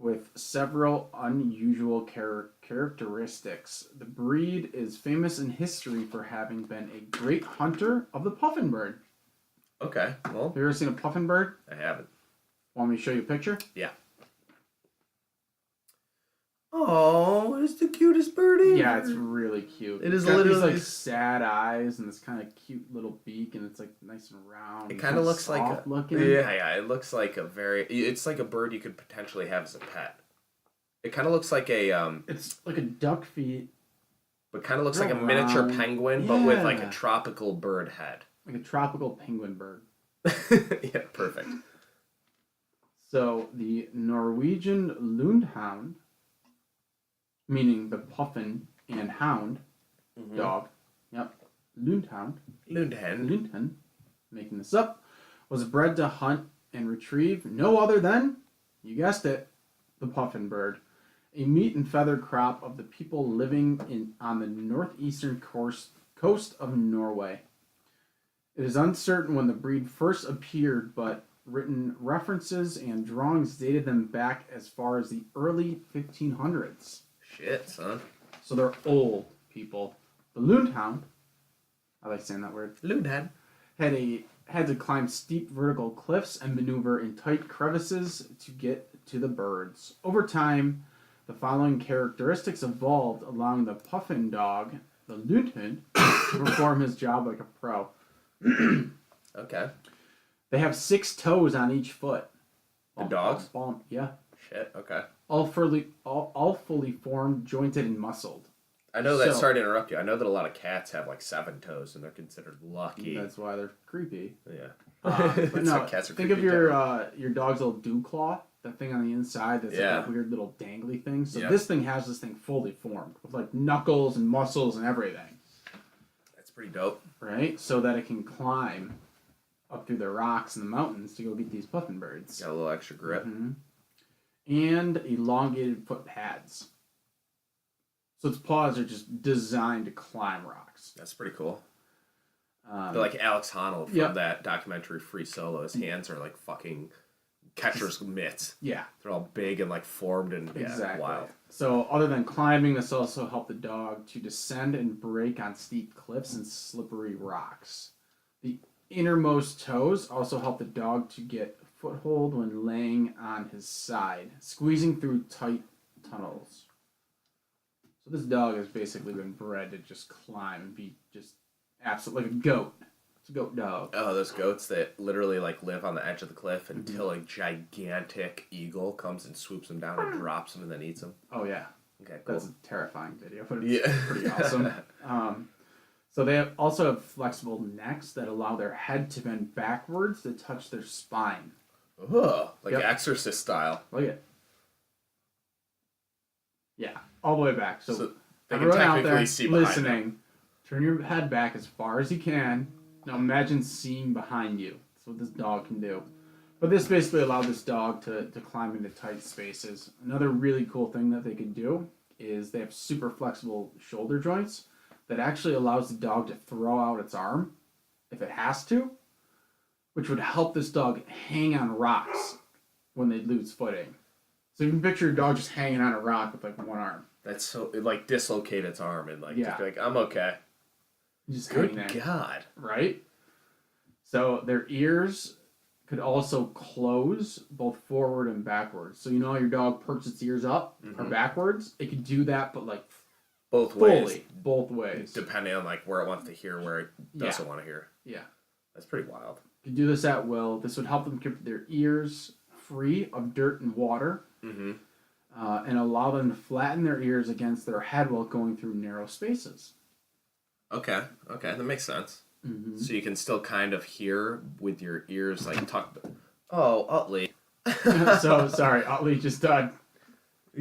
[SPEAKER 2] with several unusual characteristics. The breed is famous in history for having been a great hunter of the Puffin Bird.
[SPEAKER 3] Okay, well,
[SPEAKER 2] Have you ever seen a Puffin Bird?
[SPEAKER 3] I haven't.
[SPEAKER 2] Want me to show you a picture?
[SPEAKER 3] Yeah. Oh, it's the cutest bird ever.
[SPEAKER 2] Yeah, it's really cute.
[SPEAKER 3] It is
[SPEAKER 2] It's got
[SPEAKER 3] literally
[SPEAKER 2] these, like, sad eyes and this kind of cute little beak, and it's like nice and round.
[SPEAKER 3] It
[SPEAKER 2] and
[SPEAKER 3] kind of
[SPEAKER 2] kinda
[SPEAKER 3] looks like
[SPEAKER 2] soft
[SPEAKER 3] a
[SPEAKER 2] looking.
[SPEAKER 3] yeah. It looks like a very. It's like a bird you could potentially have as a pet. It kind of looks like a
[SPEAKER 2] It's like a duck feet,
[SPEAKER 3] but kind of looks like a
[SPEAKER 2] Real
[SPEAKER 3] miniature
[SPEAKER 2] round.
[SPEAKER 3] penguin, but with like a
[SPEAKER 2] Yeah.
[SPEAKER 3] tropical bird head.
[SPEAKER 2] like a tropical penguin bird.
[SPEAKER 3] Yeah, perfect.
[SPEAKER 2] So the Norwegian Lundhound, meaning the puffin and hound dog. Yep, Lundhound.
[SPEAKER 3] Lundhen.
[SPEAKER 2] Lundhen, making this up, was bred to hunt and retrieve no other than, you guessed it, the Puffin Bird, a meat and feather crop of the people living on the northeastern coast of Norway. It is uncertain when the breed first appeared, but written references and drawings dated them back as far as the early 1500s.
[SPEAKER 3] Shit, son.
[SPEAKER 2] So they're old people. The Lundhound, I like saying that word,
[SPEAKER 3] Lundhen.
[SPEAKER 2] had to climb steep vertical cliffs and maneuver in tight crevices to get to the birds. Over time, the following characteristics evolved, allowing the Puffin Dog, the Lundhund, to perform his job like a pro.
[SPEAKER 3] Okay.
[SPEAKER 2] They have 6 toes on each foot.
[SPEAKER 3] The dogs?
[SPEAKER 2] Yeah.
[SPEAKER 3] Shit. Okay.
[SPEAKER 2] All fully formed, jointed, and muscled.
[SPEAKER 3] I know that.
[SPEAKER 2] So-
[SPEAKER 3] Sorry to interrupt you. I know that a lot of cats have like 7 toes, and they're considered lucky.
[SPEAKER 2] That's why they're creepy.
[SPEAKER 3] Yeah.
[SPEAKER 2] But
[SPEAKER 3] That's
[SPEAKER 2] no,
[SPEAKER 3] why cats are
[SPEAKER 2] think of
[SPEAKER 3] creepy
[SPEAKER 2] your dog's little dew claw, that thing on the inside that's like
[SPEAKER 3] Yeah.
[SPEAKER 2] that weird little dangly thing. So
[SPEAKER 3] Yeah.
[SPEAKER 2] this thing has this thing fully formed with like knuckles and muscles and everything,
[SPEAKER 3] That's pretty dope.
[SPEAKER 2] right? So that it can climb up through the rocks and the mountains to go get these puffin birds.
[SPEAKER 3] Got a little extra grip.
[SPEAKER 2] Mhm. And elongated foot pads. So its paws are just designed to climb rocks.
[SPEAKER 3] That's pretty cool.
[SPEAKER 2] Um,
[SPEAKER 3] They're like Alex Honnold from
[SPEAKER 2] Yep.
[SPEAKER 3] that documentary Free Solo. His hands are like fucking catcher's mitts.
[SPEAKER 2] yeah.
[SPEAKER 3] They're all big and like formed and yeah,
[SPEAKER 2] Exactly.
[SPEAKER 3] wild.
[SPEAKER 2] So, other than climbing, this also helped the dog to descend and break on steep cliffs and slippery rocks. The innermost toes also help the dog to get foothold when laying on his side, squeezing through tight tunnels. So this dog has basically been bred to just climb and be just absolutely like a goat. It's a goat dog.
[SPEAKER 3] Oh, those goats that literally like live on the edge of the cliff until a gigantic eagle comes and swoops them down and drops them and then eats them.
[SPEAKER 2] Oh yeah,
[SPEAKER 3] Okay, cool.
[SPEAKER 2] that's a terrifying video, but it's
[SPEAKER 3] Yeah.
[SPEAKER 2] pretty awesome. So they also have flexible necks that allow their head to bend backwards to touch their spine.
[SPEAKER 3] Ugh, like
[SPEAKER 2] Yep.
[SPEAKER 3] Exorcist style.
[SPEAKER 2] Look at, yeah, all the way back. So,
[SPEAKER 3] So they can
[SPEAKER 2] everyone out
[SPEAKER 3] technically
[SPEAKER 2] there
[SPEAKER 3] see behind them.
[SPEAKER 2] listening, turn your head back as far as you can. Now imagine seeing behind you. That's what this dog can do. But this basically allowed this dog to climb into tight spaces. Another really cool thing that they can do is they have super flexible shoulder joints that actually allows the dog to throw out its arm if it has to, which would help this dog hang on rocks when they lose footing. So you can picture your dog just hanging on a rock with like one arm.
[SPEAKER 3] That's so it like dislocate its arm and like
[SPEAKER 2] Yeah.
[SPEAKER 3] just be like, I'm okay.
[SPEAKER 2] Just
[SPEAKER 3] Good
[SPEAKER 2] hanging there.
[SPEAKER 3] God.
[SPEAKER 2] Right? So their ears could also close both forward and backwards. So you know how your dog perks its ears up or backwards? It could do that, but like
[SPEAKER 3] Both
[SPEAKER 2] fully,
[SPEAKER 3] ways.
[SPEAKER 2] both ways.
[SPEAKER 3] Depending on like where it wants to hear, where it doesn't want to hear.
[SPEAKER 2] Yeah.
[SPEAKER 3] That's pretty wild.
[SPEAKER 2] Could do this at will. This would help them keep their ears free of dirt and water,
[SPEAKER 3] Mm-hmm.
[SPEAKER 2] and allow them to flatten their ears against their head while going through narrow spaces.
[SPEAKER 3] Okay. Okay, that makes sense.
[SPEAKER 2] Mm-hmm.
[SPEAKER 3] So you can still kind of hear with your ears like tucked. Oh, Utley.
[SPEAKER 2] So sorry, Utley just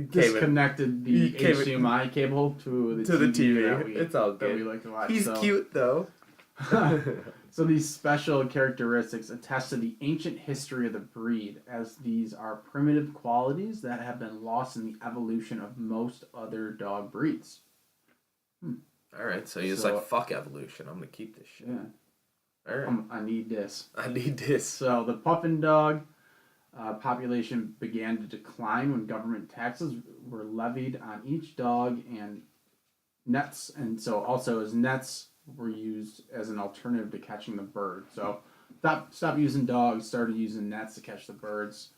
[SPEAKER 2] disconnected the
[SPEAKER 3] He came in-
[SPEAKER 2] HDMI cable to the
[SPEAKER 3] To the TV.
[SPEAKER 2] that we,
[SPEAKER 3] It's all
[SPEAKER 2] that we
[SPEAKER 3] good.
[SPEAKER 2] like to watch.
[SPEAKER 3] He's
[SPEAKER 2] so.
[SPEAKER 3] cute though.
[SPEAKER 2] So these special characteristics attest to the ancient history of the breed, as these are primitive qualities that have been lost in the evolution of most other dog breeds.
[SPEAKER 3] All right, so he's
[SPEAKER 2] So-
[SPEAKER 3] like, fuck evolution. I'm gonna keep this shit.
[SPEAKER 2] Yeah,
[SPEAKER 3] All right.
[SPEAKER 2] I need this.
[SPEAKER 3] I need this.
[SPEAKER 2] So the Puffin Dog population began to decline when government taxes were levied on each dog and nets, and so also as nets were used as an alternative to catching the bird. So stop using dogs, started using nets to catch the birds.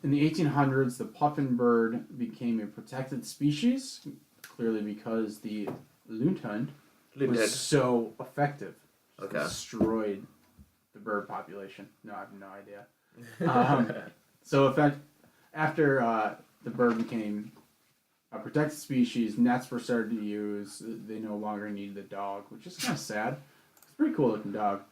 [SPEAKER 2] In the 1800s, the Puffin Bird became a protected species, clearly because the Lundhund was so effective.
[SPEAKER 3] Okay.
[SPEAKER 2] Destroyed the bird population. No, I have no idea. So after the bird became a protected species, nets were started to use. They no longer needed the dog, which is kind of sad. It's a pretty cool looking dog.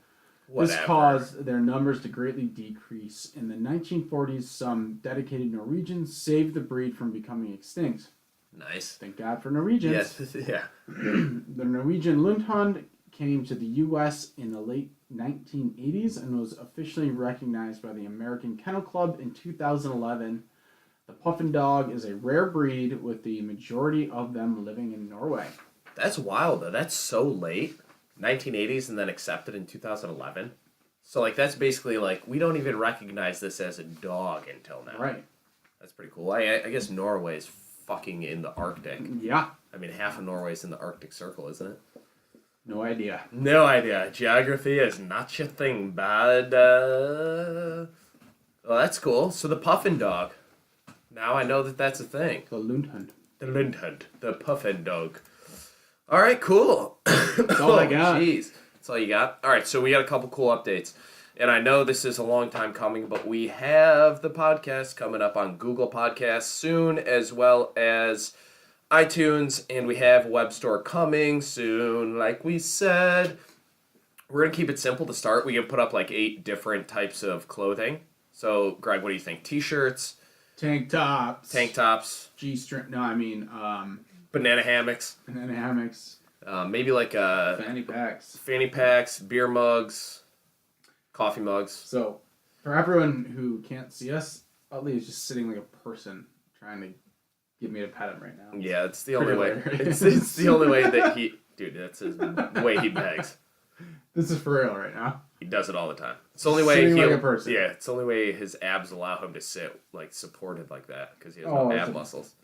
[SPEAKER 3] Whatever.
[SPEAKER 2] This caused their numbers to greatly decrease. In the 1940s, some dedicated Norwegians saved the breed from becoming extinct.
[SPEAKER 3] Nice.
[SPEAKER 2] Thank God for Norwegians.
[SPEAKER 3] Yes, yeah.
[SPEAKER 2] The Norwegian Lundhund came to the U.S. in the late 1980s and was officially recognized by the American Kennel Club in 2011. The Puffin Dog is a rare breed, with the majority of them living in Norway.
[SPEAKER 3] That's wild, though. That's so late. 1980s and then accepted in 2011. So, like, that's basically, like, we don't even recognize this as a dog until now.
[SPEAKER 2] Right.
[SPEAKER 3] That's pretty cool. I guess Norway is fucking in the Arctic.
[SPEAKER 2] Yeah.
[SPEAKER 3] I mean, half of Norway is in the Arctic Circle, isn't it?
[SPEAKER 2] No idea.
[SPEAKER 3] No idea. Geography is not your thing, bud. Well, that's cool. So the Puffin Dog. Now I know that that's a thing.
[SPEAKER 2] The Lundhund.
[SPEAKER 3] The Lundhund. The Puffin Dog. All right, cool.
[SPEAKER 2] That's all I got.
[SPEAKER 3] Jeez. That's all you got? All right, so we got a couple cool updates. And I know this is a long time coming, but we have the podcast coming up on Google Podcasts soon, as well as iTunes, and we have a web store coming soon, like we said. We're going to keep it simple to start. We can put up like 8 different types of clothing. So, Greg, what do you think? T-shirts?
[SPEAKER 2] Tank tops. G-string. No, I mean,
[SPEAKER 3] banana hammocks.
[SPEAKER 2] banana hammocks.
[SPEAKER 3] Maybe like
[SPEAKER 2] Fanny packs.
[SPEAKER 3] beer mugs, coffee mugs.
[SPEAKER 2] So, for everyone who can't see us, Utley is just sitting like a person trying to get me to pet him right now.
[SPEAKER 3] Yeah, it's the only way. It's the only way that he... Dude, that's his way he begs.
[SPEAKER 2] This is for real right now.
[SPEAKER 3] He does it all the time. It's the only way
[SPEAKER 2] Sitting like a person.
[SPEAKER 3] Yeah, it's the only way his abs allow him to sit like supported like that because he has no ab muscles.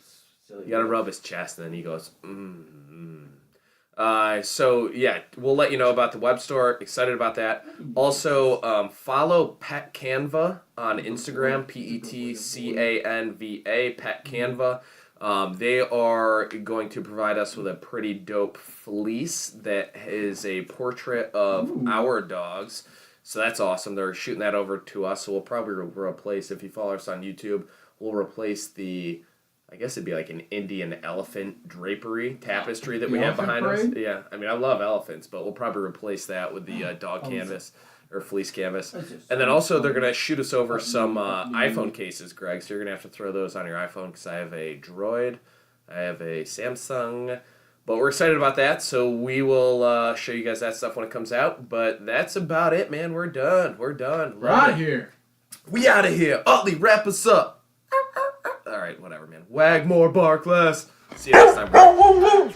[SPEAKER 2] Silly
[SPEAKER 3] You gotta rub his chest and then he goes, So, yeah, we'll let you know about the web store. Excited about that. Also, follow Pet Canva on Instagram, PETCANVA, Pet Canva. They are going to provide us with a pretty dope fleece that is a portrait of our dogs. So that's awesome. They're shooting that over to us. So we'll probably replace, if you follow us on YouTube, we'll replace the... I guess it'd be like an Indian elephant drapery tapestry that we have behind us. Yeah, I mean, I love elephants, but we'll probably replace that with the dog canvas or fleece canvas. And then also they're going to shoot us over some iPhone cases, Greg, so you're going to have to throw those on your iPhone because I have a Droid, I have a Samsung, but we're excited about that, so we will show you guys that stuff when it comes out. But that's about it, man. We're done. We're out of
[SPEAKER 2] here.
[SPEAKER 3] We out of here. Utley, wrap us up. All right, whatever, man. Wag more, bark less. See you next time, bro.